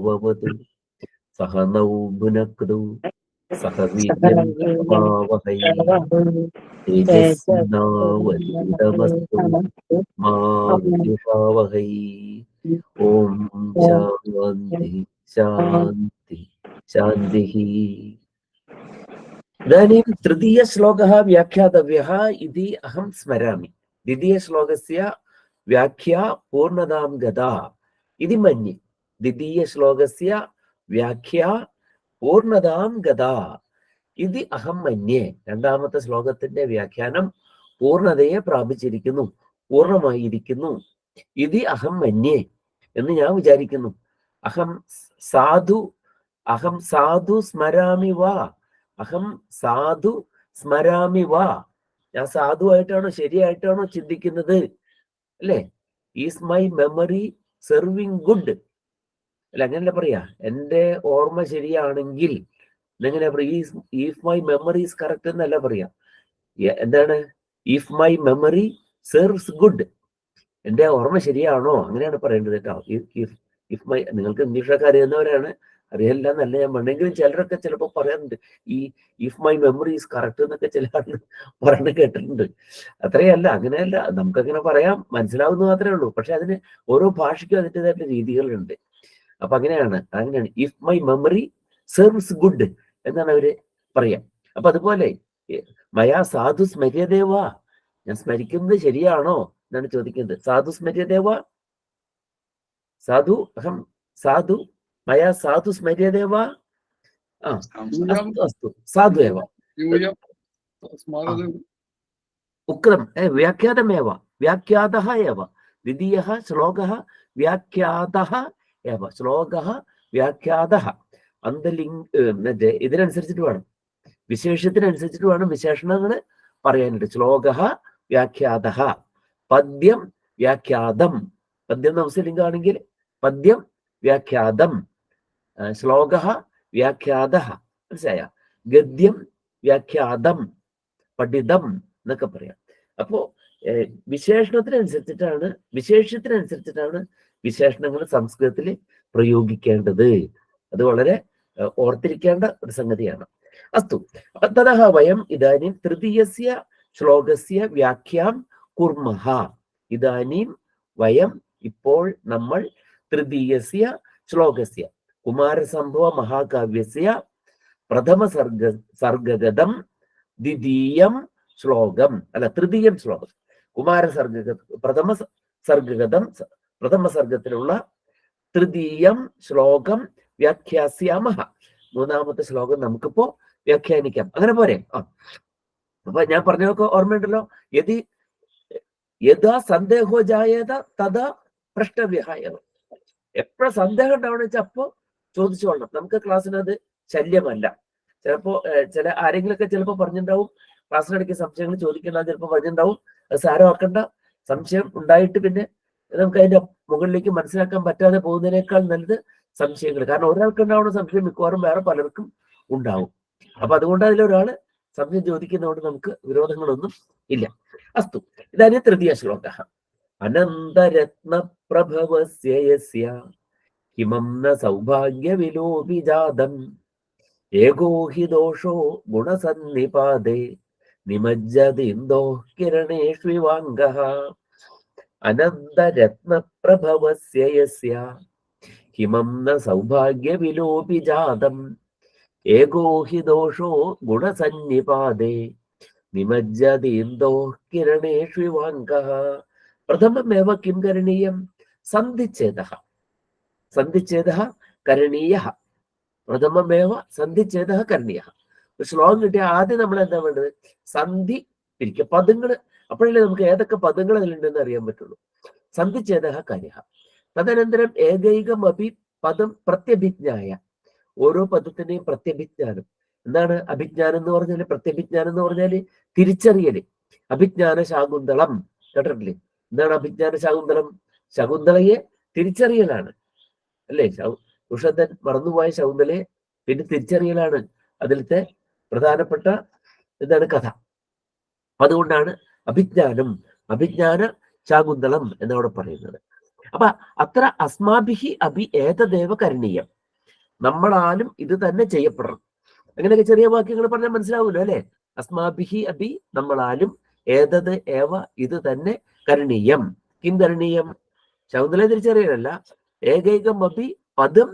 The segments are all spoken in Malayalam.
सहनाववतु सह नौ भुनक्तु सह वीर्यं करवावहै तेजस्विनावधीतमस्तु मा विद्विषावहै। ओम शान्ति शान्ति शान्तिः। इदानीं तृतीयश्लोकः व्याख्यातव्यः इति अहं स्मरामि। द्वितीयश्लोकस्य व्याख्या पूर्णतां गता इति मन्ये। द्वितीयश्लोकस्य व्याख्या പൂർണ്ണതാം ഗത ഇതി അഹം മന്യേ. രണ്ടാമത്തെ ശ്ലോകത്തിന്റെ വ്യാഖ്യാനം പൂർണ്ണതയെ പ്രാപിച്ചിരിക്കുന്നു, പൂർണ്ണമായിരിക്കുന്നു. ഇതി അഹം മന്യേ എന്ന് ഞാൻ വിചാരിക്കുന്നു. അഹം സാധു സ്മരാമി വാ, അഹം സാധു സ്മരാമി വാ. ഞാൻ സാധുവായിട്ടാണോ ശരിയായിട്ടാണോ ചിന്തിക്കുന്നത്? അല്ലേ? Is my memory serving good? അല്ല, അങ്ങനല്ല പറയാ. എൻ്റെ ഓർമ്മ ശരിയാണെങ്കിൽ എങ്ങനെ പറയാ? If my memory is correct എന്നല്ല പറയാ. എന്താണ്? If my memory serves good. എൻ്റെ ഓർമ്മ ശരിയാണോ, അങ്ങനെയാണ് പറയേണ്ടത് കേട്ടോ. ഇഫ് മൈ, നിങ്ങൾക്ക് ഇംഗ്ലീഷൊക്കെ അറിയുന്നവരാണ്, അറിയില്ല എന്നല്ല ഞാൻ പറഞ്ഞെങ്കിലും ചിലരൊക്കെ ചിലപ്പോൾ പറയാറുണ്ട് ഈ if my memory is correct എന്നൊക്കെ ചില പറയുന്നത് കേട്ടിട്ടുണ്ട്. അത്രയല്ല, അങ്ങനെയല്ല. നമുക്കങ്ങനെ പറയാം, മനസ്സിലാവുന്ന മാത്രമേ ഉള്ളൂ. പക്ഷെ അതിന് ഓരോ ഭാഷയ്ക്കും അതിൻ്റെതായിട്ടുള്ള രീതികളുണ്ട്. അപ്പൊ അങ്ങനെയാണ്. If my memory serves good എന്നാണ് അവര് പറയാ. അപ്പൊ അതുപോലെ മയാ സാധു സ്മര്യദേവ, ഞാൻ സ്മരിക്കുന്നത് ശരിയാണോ എന്നാണ് ചോദിക്കുന്നത്. സാധു സ്മര്യദേവ, സാധു അഹം സാധു മയാ സാധു സ്മര്യദേവ. അസ്തു സാധു ഏവ ഉക്തം വ്യാഖ്യാതമേവ വ്യാഖ്യാതഃ ഏവ. ദ്വിതീയഃ ശ്ലോകഃ വ്യാഖ്യാതഃ ഏവ. ശ്ലോകഃ വ്യാഖ്യാതഃ. മറ്റേ ഇതിനനുസരിച്ചിട്ട് വേണം, വിശേഷത്തിനനുസരിച്ചിട്ട് വേണം വിശേഷണങ്ങൾ പറയാനായിട്ട്. ശ്ലോകഃ വ്യാഖ്യാതഃ, പദ്യം വ്യാഖ്യാതം. പദ്യം നംസലിംഗാണെങ്കിൽ പദ്യം വ്യാഖ്യാതം, ശ്ലോകഃ വ്യാഖ്യാതഃ. മനസ്സിലായ? ഗദ്യം വ്യാഖ്യാതം, പഠിതം എന്നൊക്കെ പറയാം. അപ്പോ വിശേഷണത്തിനനുസരിച്ചിട്ടാണ് വിശേഷണങ്ങൾ സംസ്കൃതത്തിൽ പ്രയോഗിക്കേണ്ടത്. അത് വളരെ ഓർത്തിരിക്കേണ്ട ഒരു സംഗതിയാണ്. അസ്തു തതഃ വയം ഇദാനീം തൃതീയസ്യ ശ്ലോകസ്യ വ്യാഖ്യാം കുർമഃ. ഇദാനീം വയം, ഇപ്പോൾ നമ്മൾ തൃതീയസ്യ ശ്ലോകസ്യ കുമാരസംഭവ മഹാകാവ്യസ്യ പ്രഥമ സർഗഗതം ദ്വിതീയം ശ്ലോകം, അല്ല തൃതീയം ശ്ലോകം, പ്രഥമ സർഗത്തിലുള്ള തൃതീയം ശ്ലോകം വ്യാഖ്യാസ്യാമഹ. മൂന്നാമത്തെ ശ്ലോകം നമുക്കിപ്പോ വ്യാഖ്യാനിക്കാം. അങ്ങനെ പോരെ? അപ്പൊ ഞാൻ പറഞ്ഞതൊക്കെ ഓർമ്മയുണ്ടല്ലോ. യഥാ സന്ദേഹോ ജായേത തഥാ പ്രഷ്ടവ്യഃ. എപ്പോഴാ സന്ദേഹം ഉണ്ടാവണം വെച്ചാൽ അപ്പോ ചോദിച്ചോളണം. നമുക്ക് ക്ലാസ്സിനത് ശല്യമല്ല. ചിലപ്പോ ആരെങ്കിലൊക്കെ ചിലപ്പോ പറഞ്ഞിട്ടുണ്ടാവും, ക്ലാസ്സിനിടയ്ക്ക് സംശയങ്ങൾ ചോദിക്കേണ്ട, ചിലപ്പോൾ പറഞ്ഞിട്ടുണ്ടാവും. അത് സാരമാക്കണ്ട. സംശയം ഉണ്ടായിട്ട് പിന്നെ നമുക്ക് അതിന്റെ മുകളിലേക്ക് മനസ്സിലാക്കാൻ പറ്റാതെ പോകുന്നതിനേക്കാൾ നല്ലത് സംശയങ്ങൾ. കാരണം ഒരാൾക്ക് ഉണ്ടാവുന്ന സംശയം മിക്കവാറും വേറെ പലർക്കും ഉണ്ടാവും. അപ്പൊ അതുകൊണ്ട് അതിലൊരാള് സംശയം ചോദിക്കുന്നതുകൊണ്ട് നമുക്ക് വിരോധങ്ങളൊന്നും ഇല്ല. അസ്തു ഇതാനും തൃതീയ ശ്ലോകഃ. അനന്തരത്ന പ്രഭവസ്യ യസ്യ കിമം ന സൗഭാഗ്യ വിലോപി ജാതം ഏകോ ഹി ദോഷോ ഗുണസന്നിപാതേ നിമജ്ജതിന്ദോ കിരണേഷ്വിവാംഗഃ. അനന്തരത്ന പ്രഭവസ്യ യസ്യ കിമം ന സൗഭാഗ്യ വിലോപി ജാതം ഏകോ ഹി ദോഷോ ഗുണസന്നിപാതേ നിമജ്ജതിന്ദോ കിരണേഷ്വിവാംഗഃ. പ്രഥമമേവ കിം കരണീയം? സന്ധിച്ഛേദഃ കരണീയഃ. പ്രഥമമേവ സന്ധിച്ഛേദഃ കരണീയഃ. ശ്ലോകം കിട്ടിയ ആദ്യം നമ്മൾ എന്താ വേണ്ടത്? സന്ധി പിരിക്കുക, പദങ്ങൾ. അപ്പോഴല്ലേ നമുക്ക് ഏതൊക്കെ പദങ്ങൾ അതിലുണ്ടെന്ന് അറിയാൻ പറ്റുള്ളൂ. സന്ധിച്ഛേദഃ കാര്യഃ. തദനന്തരം ഏകൈകം അഭി പദം പ്രത്യഭിജ്ഞായ. ഓരോ പദത്തിന്റെയും പ്രത്യഭിജ്ഞാനം. എന്താണ് അഭിജ്ഞാനം എന്ന് പറഞ്ഞാല്? പ്രത്യഭിജ്ഞാനം എന്ന് പറഞ്ഞാല് തിരിച്ചറിയല്. അഭിജ്ഞാന ശാകുന്തളം കേട്ടിട്ടില്ലേ? എന്താണ് അഭിജ്ഞാന ശാകുന്തളം? ശകുന്തളയെ തിരിച്ചറിയലാണ്, അല്ലേ? ഉഷധൻ മറന്നുപോയ ശകുന്തളയെ പിന്നെ തിരിച്ചറിയലാണ് അതിലത്തെ പ്രധാനപ്പെട്ട എന്താണ് കഥ. അതുകൊണ്ടാണ് അഭിജ്ഞാന ശാകുന്തളം എന്നവിടെ പറയുന്നത്. അപ്പൊ അത്ര അസ്മാഭിഹി അഭി ഏതദേവ കരണീയം, നമ്മളാലും ഇത് തന്നെ ചെയ്യപ്പെടണം. അങ്ങനെയൊക്കെ ചെറിയ വാക്യങ്ങൾ പറഞ്ഞാൽ മനസ്സിലാവൂല്ലോ അല്ലെ? അസ്മാഭിഹി അഭി നമ്മളാലും ഏതത് ഏവ ഇത് തന്നെ കരണീയം. കിം കരണീയം? ശകുന്തള തിരിച്ചറിയലല്ല, ഏകൈകം അഭി പദം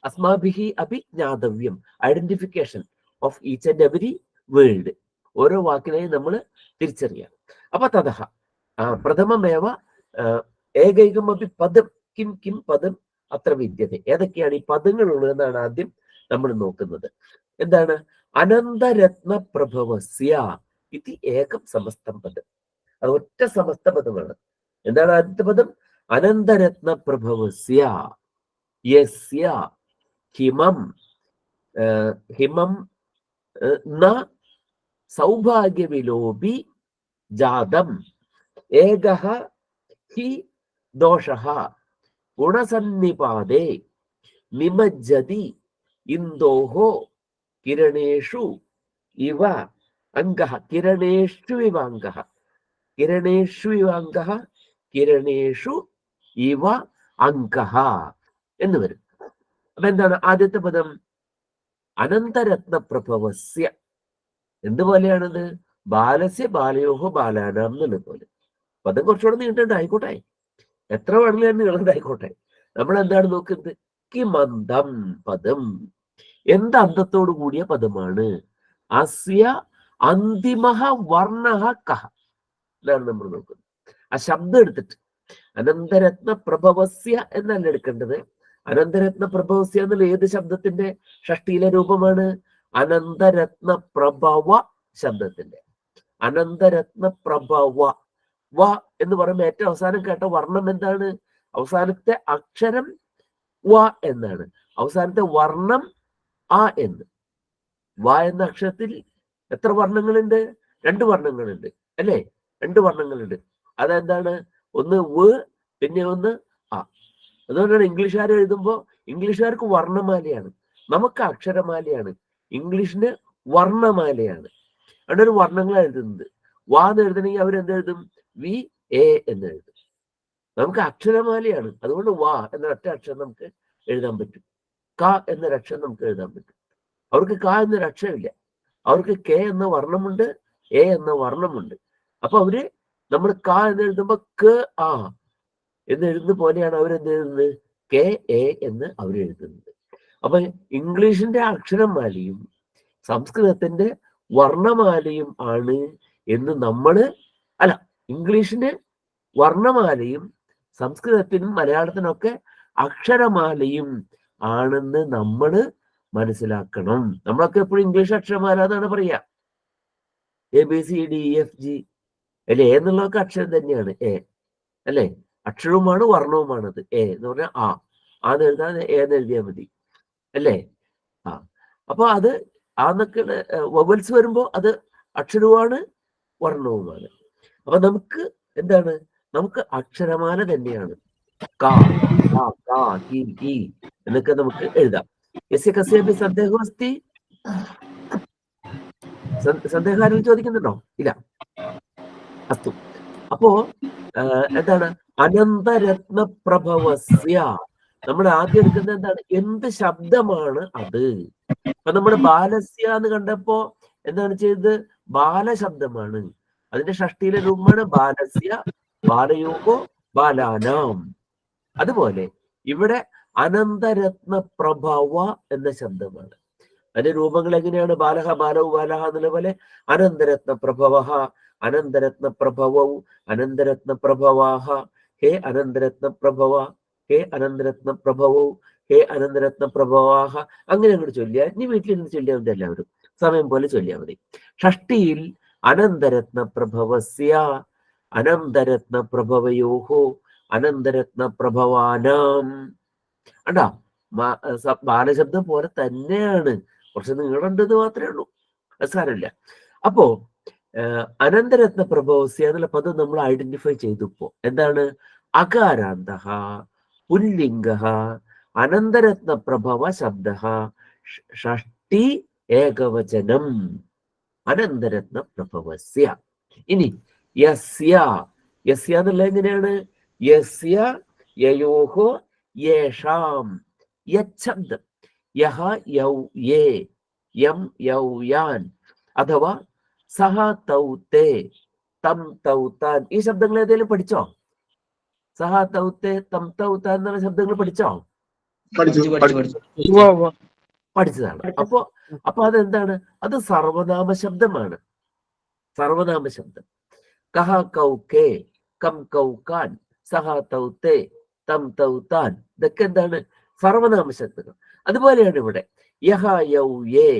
അസ്മാഭിഹി അഭി ജ്ഞാതവ്യം, identification of each and every word. ഓരോ വാക്കിനെയും നമ്മൾ തിരിച്ചറിയാം. അപ്പൊ തതഹ പ്രഥമമേവ ഏകൈകം അഭി പദം കിം കിം പദം അത്ര വിദ്യത. ഏതൊക്കെയാണ് ഈ പദങ്ങളുള്ളത് എന്നാണ് ആദ്യം നമ്മൾ നോക്കുന്നത്. എന്താണ്? അനന്തരത്ന പ്രഭവസ്യ ഇത് ഏകം സമസ്തം പദം. അത് ഒറ്റ സമസ്ത പദമാണ്. എന്താണ് ആദ്യത്തെ പദം? അനന്തരത്ന പ്രഭവസ്യ യസ്യ ഹിമം ഹിമം ന സൗഭാഗ്യവിലോപി ജാതം ഏകഃ ഹി ദോഷഃ ഗുണസന്നിപാതേ നിമജ്ജതി ഇന്ദോഃ കിരണേഷു ഇവ അംഗഃ. കിരണേഷു ഇവ അംഗഃ, കിരണേഷു ഇവ അംഗഃ, കിരണേഷു ഇവ അംഗഃ എന്ന് വരും. അപ്പൊ എന്താണ് ആദ്യത്തെ പദം? അനന്തരത്ന പ്രഭവസ്യ. എന്തുപോലെയാണത്? ബാലസ്യ ബാലയോഹോ ബാലാനാം എന്നുള്ള പോലെ. പദം കുറച്ചുകൂടെ നീണ്ടണ്ടായിക്കോട്ടെ, എത്ര വേണമെങ്കിലും നീളണ്ടായിക്കോട്ടെ. നമ്മൾ എന്താണ് നോക്കുന്നത്? കിമന്തം പദം, എന്ത് അന്തത്തോടു കൂടിയ പദമാണ്? അസ്യ അന്തിമ വർണ്ണ കഹ എന്നാണ് നമ്മൾ നോക്കുന്നത്. ആ ശബ്ദം എടുത്തിട്ട് അനന്തരത്ന പ്രഭവസ്യ എന്നല്ല എടുക്കേണ്ടത്. അനന്തരത്ന പ്രഭവസ്യ എന്നുള്ള ഏത് ശബ്ദത്തിന്റെ ഷഷ്ടിയിലെ രൂപമാണ്? അനന്തരത്ന പ്രഭവ ശബ്ദത്തിന്റെ. അനന്തരത്ന പ്രഭവ വ എന്ന് പറയുമ്പോൾ ഏറ്റവും അവസാനം കേട്ട വർണ്ണം എന്താണ്? അവസാനത്തെ അക്ഷരം വ എന്നാണ്, അവസാനത്തെ വർണ്ണം ആ എന്ന്. വ എന്ന അക്ഷരത്തിൽ എത്ര വർണ്ണങ്ങളുണ്ട്? 2 വർണ്ണങ്ങളുണ്ട് അല്ലേ? 2 വർണ്ണങ്ങളുണ്ട്. അതെന്താണ്? ഒന്ന് വ്, പിന്നെ ഒന്ന് ആ. അതുകൊണ്ടാണ് ഇംഗ്ലീഷുകാർ എഴുതുമ്പോൾ ഇംഗ്ലീഷുകാർക്ക് വർണ്ണമാലയാണ്, നമുക്ക് അക്ഷരമാലയാണ്. ഇംഗ്ലീഷിന് വർണ്ണമാലയാണ്. അവിടെ ഒരു വർണ്ണങ്ങളാണ് എഴുതുന്നത്. വാ എന്ന് എഴുതണമെങ്കിൽ അവരെന്തെഴുതും? വി എ എന്ന് എഴുതും. നമുക്ക് അക്ഷരമാലയാണ്, അതുകൊണ്ട് വാ എന്ന ഒറ്റ അക്ഷരം നമുക്ക് എഴുതാൻ പറ്റും. ക എന്നൊരു അക്ഷരം നമുക്ക് എഴുതാൻ പറ്റും. അവർക്ക് ക എന്നൊരു അക്ഷരമില്ല. അവർക്ക് കെ എന്ന വർണ്ണമുണ്ട്, എ എന്ന വർണ്ണമുണ്ട്. അപ്പൊ അവര് നമ്മൾ ക എന്ന് എഴുതുമ്പോ ക ആ എന്ന് എഴുതുന്ന പോലെയാണ് അവരെന്ത് എഴുതുന്നത്? കെ എ എന്ന് അവർ എഴുതുന്നത്. അപ്പൊ ഇംഗ്ലീഷിന്റെ അക്ഷരമാലയും സംസ്കൃതത്തിന്റെ വർണ്ണമാലയും ആണ് എന്ന് നമ്മള് അല്ല, ഇംഗ്ലീഷിന് വർണ്ണമാലയും സംസ്കൃതത്തിനും മലയാളത്തിനൊക്കെ അക്ഷരമാലയും ആണെന്ന് നമ്മൾ മനസ്സിലാക്കണം. നമ്മളൊക്കെ എപ്പോഴും ഇംഗ്ലീഷ് അക്ഷരമാല എന്നാണ് പറയാ. ABCDEFG അല്ലെ? എ എന്നുള്ളതൊക്കെ അക്ഷരം തന്നെയാണ്. എ അല്ലെ? അക്ഷരവുമാണ് വർണ്ണവുമാണത്. എ എന്ന് പറഞ്ഞാൽ ആ ആന്ന് എഴുതാൻ എ എന്ന് എഴുതിയാൽ മതി അല്ലേ? ആ അപ്പൊ അത് ആന്നൊക്കെ വവൽസ് വരുമ്പോ അത് അക്ഷരവുമാണ് വർണ്ണവുമാണ്. അപ്പൊ നമുക്ക് എന്താണ്? നമുക്ക് അക്ഷരമാല തന്നെയാണ്. ക എന്നൊക്കെ നമുക്ക് എഴുതാം. യസ്യ കസ്യാപി സന്ദേഹം അസ്തി? സന്ദേഹം ആരും ചോദിക്കുന്നുണ്ടോ? ഇല്ല. അസ്തു. അപ്പോ എന്താണ്? അനന്തരത്ന പ്രഭവസ്യ. നമ്മൾ ആദ്യം എടുക്കുന്നത് എന്താണ്? എന്ത് ശബ്ദമാണ് അത്? അപ്പൊ നമ്മൾ ബാലസ്യ എന്ന് കണ്ടപ്പോ എന്താണ് ചെയ്തത്? ബാലശബ്ദമാണ്. അതിന്റെ ഷഷ്ടിയിലെ രൂപമാണ് ബാലസ്യ ബാലയോഹോ ബാലാനാം. അതുപോലെ ഇവിടെ അനന്തരത്ന പ്രഭവ എന്ന ശബ്ദമാണ്. അതിന്റെ രൂപങ്ങൾ എങ്ങനെയാണ്? ബാലഹ ബാലവു ബാലഹ എന്നുള്ള പോലെ അനന്തരത്ന പ്രഭവ, അനന്തരത്ന പ്രഭവവും, അനന്തരത്ന പ്രഭവാഹ, ഹേ അനന്തരത്ന പ്രഭവ, ഹേ അനന്തരത്ന പ്രഭവവും, ഹേ അനന്തരത്ന പ്രഭവാഹ. അങ്ങനെ അങ്ങോട്ട് ചൊല്ലിയാൽ, ഇനി വീട്ടിൽ നിന്ന് ചൊല്ലിയാൽ മതി, എല്ലാവരും സമയം പോലെ ചൊല്ലിയാൽ മതി. ഷഷ്ടിയിൽ അനന്തരത്ന പ്രഭവസ്യ, അനന്തരത്ന പ്രഭവയോഹോ, അനന്തരത്ന പ്രഭവാനാം. അണ്ടാ ബാലശബ്ദം പോലെ തന്നെയാണ്, കുറച്ച് നീളുണ്ടെന്ന് മാത്രമേ ഉള്ളൂ, സാരമില്ല. അപ്പോ അനന്തരത്ന പ്രഭവസ്യ എന്നുള്ള പദം നമ്മൾ ഐഡന്റിഫൈ ചെയ്തപ്പോ എന്താണ്? അകാരാന്ത പുല്ലിംഗ അനന്തരത്ന പ്രഭവ ശബ്ദ ഷഷ്ടി ഏകവചനം അനന്തരത്ന പ്രഭവസ്യ. ഇനി യസ്യ, യസ്യ എന്നുള്ള എങ്ങനെയാണ്? യസ്യ യയോഹോ യേഷാം. യച്ഛബ്ദം യഹ യൗ യേ യം യൗ യാൻ അഥവാ സഹ തൗ തേ തം തൗ താൻ. ഈ ശബ്ദങ്ങൾ ഏതെങ്കിലും പഠിച്ചോ? സഹ തൗ തേ തം തൗ താൻ എന്നുള്ള ശബ്ദങ്ങൾ പഠിച്ചോ? പഠിച്ചതാണ്. അപ്പൊ അതെന്താണ്? അത് സർവനാമ ശബ്ദമാണ്. സർവനാമ ശബ്ദം. കഹ കൗ കേ കം കൗ കാൻ സഹ തൗ തേ തം തൗ താൻ. ഇതൊക്കെ എന്താണ്? സർവനാമ ശബ്ദങ്ങൾ. അതുപോലെയാണ് ഇവിടെ യഹ യൗ യേ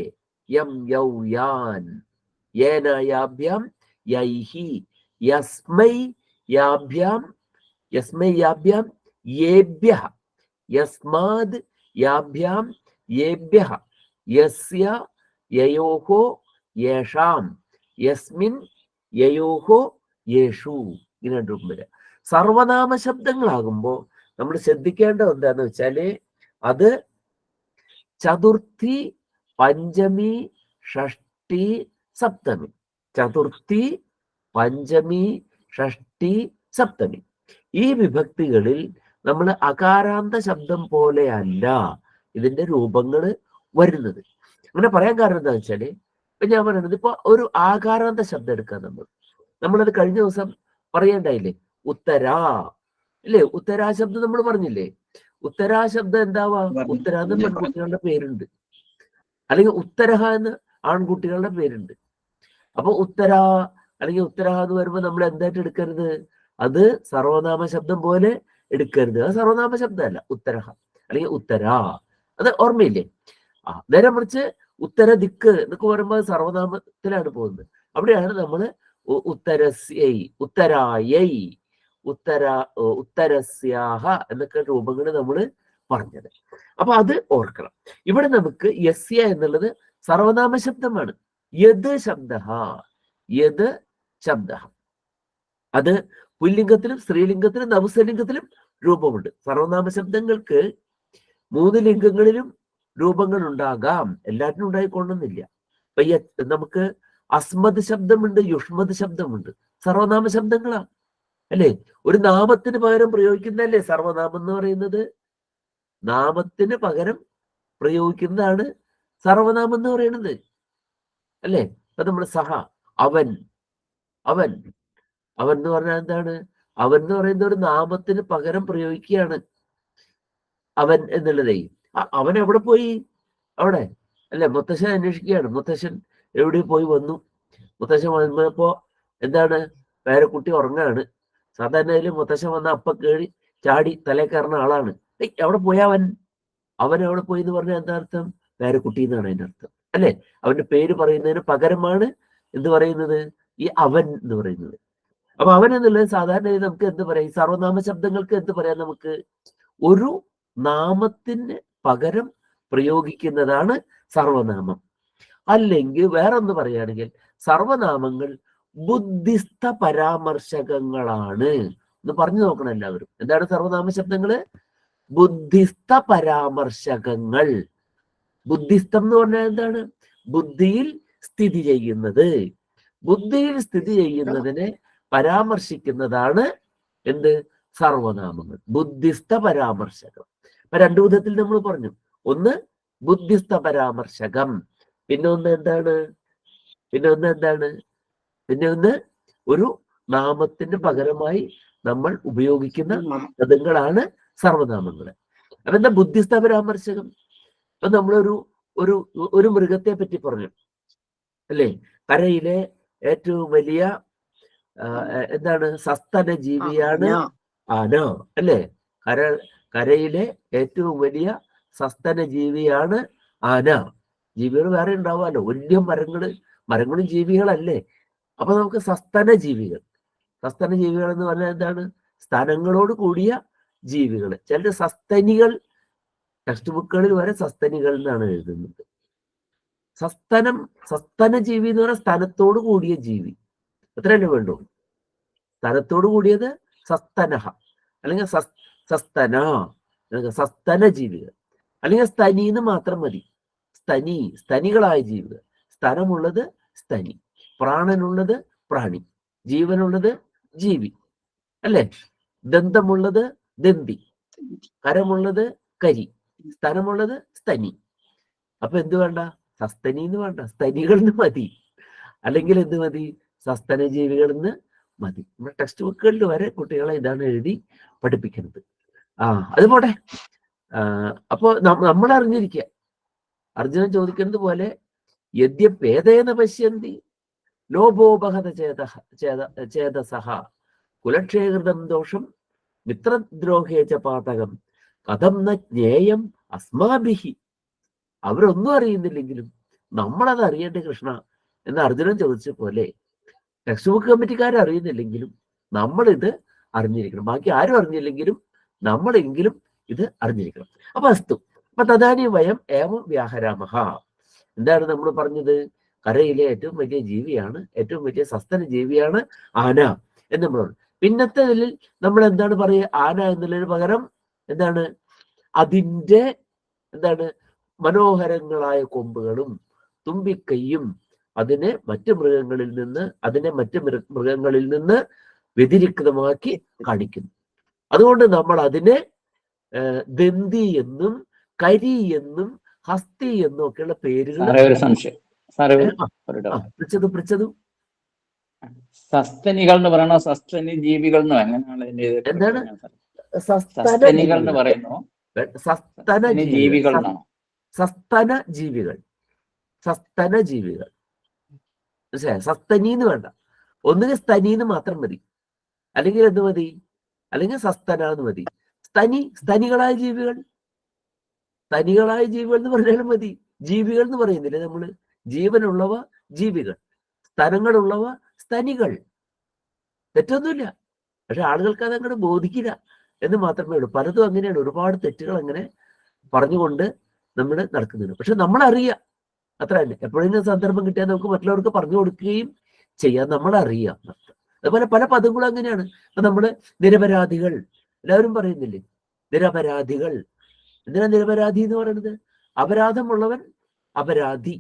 യം യൗ യാൻ യേന യാഭ്യാം യൈഹി യസ്മൈ യാഭ്യാം യേഭ്യഃ യസ്മാദ് യാഭ്യാം യേഭ്യഃ യസ്യ യയോഹോ യേഷാം യസ്മിൻ യയോഹോ യേഷു. ഇങ്ങനെ രൂപം വരിക. സർവനാമ ശബ്ദങ്ങളാകുമ്പോൾ നമ്മൾ ശ്രദ്ധിക്കേണ്ടത് എന്താന്ന് വെച്ചാല് അത് ചതുർത്ഥി പഞ്ചമി ഷഷ്ടി സപ്തമി. ചതുർത്ഥി പഞ്ചമി ഷഷ്ടി സപ്തമി ഈ വിഭക്തികളിൽ നമ്മൾ അകാരാന്ത ശബ്ദം പോലെയല്ല ഇതിന്റെ രൂപങ്ങൾ വരുന്നത്. അങ്ങനെ പറയാൻ കാരണം എന്താ വെച്ചാല് ഇപ്പൊ ഞാൻ പറയുന്നത്, ഇപ്പൊ ഒരു ആകാരാന്ത ശബ്ദം എടുക്കാം. നമ്മളത് കഴിഞ്ഞ ദിവസം പറയണ്ടായില്ലേ? ഉത്തരാ അല്ലേ? ഉത്തരാ ശബ്ദം നമ്മൾ പറഞ്ഞില്ലേ? ഉത്തരാ ശബ്ദം എന്താവാ? ഉത്തര എന്ന് പെൺകുട്ടികളുടെ പേരുണ്ട്, അല്ലെങ്കിൽ ഉത്തരഹ എന്ന് ആൺകുട്ടികളുടെ പേരുണ്ട്. അപ്പൊ ഉത്തര അല്ലെങ്കിൽ ഉത്തരഹ എന്ന് വരുമ്പോ നമ്മൾ എന്തായിട്ട് എടുക്കരുത്? അത് സർവനാമ ശബ്ദം പോലെ എടുക്കരുത്. അത് സർവനാമ ശബ്ദമല്ല ഉത്തരഹ അല്ലെങ്കിൽ ഉത്തരാ. അത് ഓർമ്മയില്ലേ? നേരെ മറിച്ച് ഉത്തര ദിക്ക് എന്നൊക്കെ പറയുമ്പോൾ അത് സർവനാമത്തിലാണ് പോകുന്നത്. അവിടെയാണ് നമ്മൾ ഉത്തരസ്യൈ ഉത്തരായൈ ഉത്തരസ്യാഹ എന്നൊക്കെ രൂപങ്ങൾ നമ്മൾ പറഞ്ഞത്. അപ്പൊ അത് ഓർക്കണം. ഇവിടെ നമുക്ക് യസ്യ എന്നുള്ളത് സർവനാമ ശബ്ദമാണ്. യത് ശബ്ദ യത് ശബ്ദ അത് പുല്ലിംഗത്തിലും സ്ത്രീലിംഗത്തിലും നപുംസകലിംഗത്തിലും രൂപമുണ്ട്. സർവനാമ ശബ്ദങ്ങൾക്ക് 3 ലിംഗങ്ങളിലും രൂപങ്ങൾ ഉണ്ടാകാം. എല്ലാറ്റിനും ഉണ്ടായിക്കൊള്ളുന്നില്ല. അപ്പൊ നമുക്ക് അസ്മത് ശബ്ദമുണ്ട്, യുഷ്മത് ശബ്ദമുണ്ട്. സർവനാമ ശബ്ദങ്ങളാ അല്ലേ? ഒരു നാമത്തിന് പകരം പ്രയോഗിക്കുന്നതല്ലേ സർവനാമം എന്ന് പറയുന്നത്? നാമത്തിന് പകരം പ്രയോഗിക്കുന്നതാണ് സർവനാമം എന്ന് പറയുന്നത് അല്ലേ? അപ്പൊ നമ്മൾ സഹ, അവൻ അവൻ അവൻ എന്ന് പറഞ്ഞാൽ എന്താണ്? അവൻ എന്ന് പറയുന്ന ഒരു നാമത്തിന് പകരം പ്രയോഗിക്കുകയാണ് അവൻ എന്നുള്ളതേ. അവൻ എവിടെ പോയി? അവിടെ അല്ലെ? മുത്തശ്ശൻ അന്വേഷിക്കുകയാണ്. മുത്തശ്ശൻ എവിടെ പോയി വന്നു? മുത്തശ്ശൻ വന്നപ്പോ എന്താണ്? പേരക്കുട്ടി ഉറങ്ങാണ്. സാധാരണ മുത്തശ്ശൻ വന്ന അപ്പ കേറി ചാടി തലേ കയറുന്ന ആളാണ്. എവിടെ പോയി അവൻ? അവൻ എവിടെ പോയി എന്ന് പറഞ്ഞാൽ എന്താ അർത്ഥം? പേരക്കുട്ടി എന്നാണ് അതിന്റെ അർത്ഥം അല്ലെ? അവന്റെ പേര് പറയുന്നതിന് പകരമാണ് എന്ത് പറയുന്നത്? ഈ അവൻ എന്ന് പറയുന്നത്. അപ്പൊ അവൻ എന്നുള്ളത് സാധാരണ നമുക്ക് എന്ത് പറയാം? ഈ സർവനാമ ശബ്ദങ്ങൾക്ക് എന്ത് പറയാം? നമുക്ക് ഒരു നാമത്തിന് പകരം പ്രയോഗിക്കുന്നതാണ് സർവനാമം. അല്ലെങ്കിൽ വേറൊന്ന് പറയുകയാണെങ്കിൽ സർവനാമങ്ങൾ ബുദ്ധിസ്ഥ പരാമർശകങ്ങളാണ് എന്ന് പറഞ്ഞു നോക്കണം എല്ലാവരും. എന്താണ് സർവനാമ ശബ്ദങ്ങള്? ബുദ്ധിസ്ഥ പരാമർശകങ്ങൾ. ബുദ്ധിസ്ഥം എന്ന് പറഞ്ഞാൽ എന്താണ്? ബുദ്ധിയിൽ സ്ഥിതി ചെയ്യുന്നത്. ബുദ്ധിയിൽ സ്ഥിതി ചെയ്യുന്നതിനെ പരാമർശിക്കുന്നതാണ് എന്ത്? സർവനാമങ്ങൾ. ബുദ്ധിസ്ഥ പരാമർശകം. അപ്പൊ 2 വിധത്തിൽ നമ്മൾ പറഞ്ഞു. ഒന്ന് ബുദ്ധിസ്ഥ പരാമർശകം, പിന്നെ ഒന്ന് എന്താണ്? പിന്നെ ഒന്ന് ഒരു നാമത്തിന് പകരമായി നമ്മൾ ഉപയോഗിക്കുന്ന പദങ്ങളാണ് സർവനാമങ്ങൾ. അപ്പൊ എന്താ ബുദ്ധിസ്ഥ പരാമർശകം? അപ്പൊ നമ്മളൊരു ഒരു ഒരു മൃഗത്തെ പറ്റി പറഞ്ഞു അല്ലേ? കരയിലെ ഏറ്റവും വലിയ എന്താണ്? സസ്തന ജീവിയാണ് ആന അല്ലേ? കരയിലെ ഏറ്റവും വലിയ സസ്തന ജീവിയാണ് ആന. ജീവികൾ വേറെ ഉണ്ടാവാമല്ലോ, വലിയ മരങ്ങളും ജീവികളല്ലേ? അപ്പൊ നമുക്ക് സസ്തന ജീവികൾ എന്ന് പറഞ്ഞാൽ എന്താണ്? സ്ഥലങ്ങളോട് കൂടിയ ജീവികൾ. ചിലർ സസ്തനികൾ, ടെക്സ്റ്റ് ബുക്കുകളിൽ വരെ സസ്തനികൾ എന്നാണ് എഴുതുന്നത്. സസ്തന ജീവി എന്ന് പറഞ്ഞാൽ സ്ഥലത്തോട് കൂടിയ ജീവി. അത്രയല്ലേ വേണ്ടു? സ്ഥലത്തോട് കൂടിയത് സസ്തനഹ, അല്ലെങ്കിൽ സസ്തന ജീവികൾ, അല്ലെങ്കിൽ സ്തനി എന്ന് മാത്രം മതി. സ്തനികളായ ജീവികൾ. സ്ഥലമുള്ളത് സ്തനി, പ്രാണനുള്ളത് പ്രാണി, ജീവനുള്ളത് ജീവി അല്ലേ? ദന്തമുള്ളത് ദന്തി, കരമുള്ളത് കരി, സ്തനമുള്ളത് സ്തനി. അപ്പൊ എന്ത് വേണ്ട? സസ്തനി എന്ന് വേണ്ട, സ്തനികളിന്ന് മതി. അല്ലെങ്കിൽ എന്ത് മതി? സസ്തന ജീവികളിന്ന് മതി. നമ്മുടെ ടെക്സ്റ്റ് ബുക്കുകളിൽ വരെ കുട്ടികളെ ഇതാണ് എഴുതി പഠിപ്പിക്കുന്നത്. അത് പോട്ടെ. അപ്പോ നമ്മൾ അറിഞ്ഞിരിക്കുക, അർജുനൻ ചോദിക്കുന്നത് പോലെ യദ്യപേദേന പശ്യന്തി ലോഭോപഹത ചേതസഹ കുലക്ഷേകൃതം ദോഷം മിത്രദ്രോഹേ ച പാതകം കഥം ന ജ്ഞേയം അസ്മാഭിഹി. അവരൊന്നും അറിയുന്നില്ലെങ്കിലും നമ്മളത് അറിയേണ്ട കൃഷ്ണ എന്ന് അർജുനൻ ചോദിച്ച പോലെ ടെക്സ്റ്റ് ബുക്ക് കമ്മിറ്റിക്കാർ അറിയുന്നില്ലെങ്കിലും നമ്മളിത് അറിഞ്ഞിരിക്കണം. ബാക്കി ആരും അറിഞ്ഞില്ലെങ്കിലും നമ്മളെങ്കിലും ഇത് അറിഞ്ഞിരിക്കണം. അപ്പൊ അസ്തു. അപ്പൊ തദാനി വയം ഏവം വ്യാഹരാമഹ. എന്താണ് നമ്മൾ പറഞ്ഞത്? കരയിലെ ഏറ്റവും വലിയ ജീവിയാണ്, ഏറ്റവും വലിയ സസ്തന ജീവിയാണ് ആന എന്ന് നമ്മൾ പറഞ്ഞു. പിന്നത്തേതിൽ നമ്മൾ എന്താണ് പറയുക? ആന എന്നുള്ളതിന് പകരം എന്താണ്? അതിൻ്റെ എന്താണ്? മനോഹരങ്ങളായ കൊമ്പുകളും തുമ്പിക്കൈയും അതിനെ മറ്റു മൃഗങ്ങളിൽ നിന്ന് വ്യതിരിക്തമാക്കി കാണിക്കുന്നു. അതുകൊണ്ട് നമ്മൾ അതിനെ ദന്തി എന്നും കരി എന്നും ഹസ്തി എന്നും ഒക്കെയുള്ള പേരുകൾ. സസ്തനികൾ എന്ന് പറയണോ സസ്തനി ജീവികൾ എന്നോ എങ്ങനെയാണ്? എന്താണ് സസ്തനികൾ എന്ന് പറയുന്നു? സസ്തന ജീവികൾ, സസ്തന ജീവികൾ, സസ്തന ജീവികൾ. സസ്തനീന്ന് വേണ്ട, ഒന്നുകിൽ സ്തനീന്ന് മാത്രം മതി, അല്ലെങ്കിൽ എന്ത് മതി? അല്ലെങ്കിൽ സസ്തനാന്ന് മതി. സ്തനികളായ ജീവികൾ, സ്തനികളായ ജീവികൾ എന്ന് പറഞ്ഞാലും മതി. ജീവികൾ എന്ന് പറയുന്നില്ലേ നമ്മള്? ജീവനുള്ളവ ജീവികൾ, സ്തനങ്ങളുള്ളവ സ്തനികൾ. തെറ്റൊന്നുമില്ല. പക്ഷെ ആളുകൾക്ക് അതങ്ങോട്ട് ബോധിക്കില്ല എന്ന് മാത്രമേ ഉള്ളൂ. പലതും അങ്ങനെയാണ്, ഒരുപാട് തെറ്റുകൾ അങ്ങനെ പറഞ്ഞുകൊണ്ട് നമ്മൾ നടക്കുന്നുണ്ട്. പക്ഷെ നമ്മളറിയാം, അത്ര തന്നെ. എപ്പോഴെങ്കിലും സന്ദർഭം കിട്ടിയാൽ നമുക്ക് മറ്റുള്ളവർക്ക് പറഞ്ഞു കൊടുക്കുകയും ചെയ്യാം. നമ്മളറിയാം. അതുപോലെ പല പദങ്ങളും അങ്ങനെയാണ്. ഇപ്പൊ നമ്മള് നിരപരാധികൾ എല്ലാവരും പറയുന്നില്ലേ? നിരപരാധികൾ. എന്തിനാ നിരപരാധി എന്ന് പറയുന്നത്? അപരാധമുള്ളവൻ അപരാധി.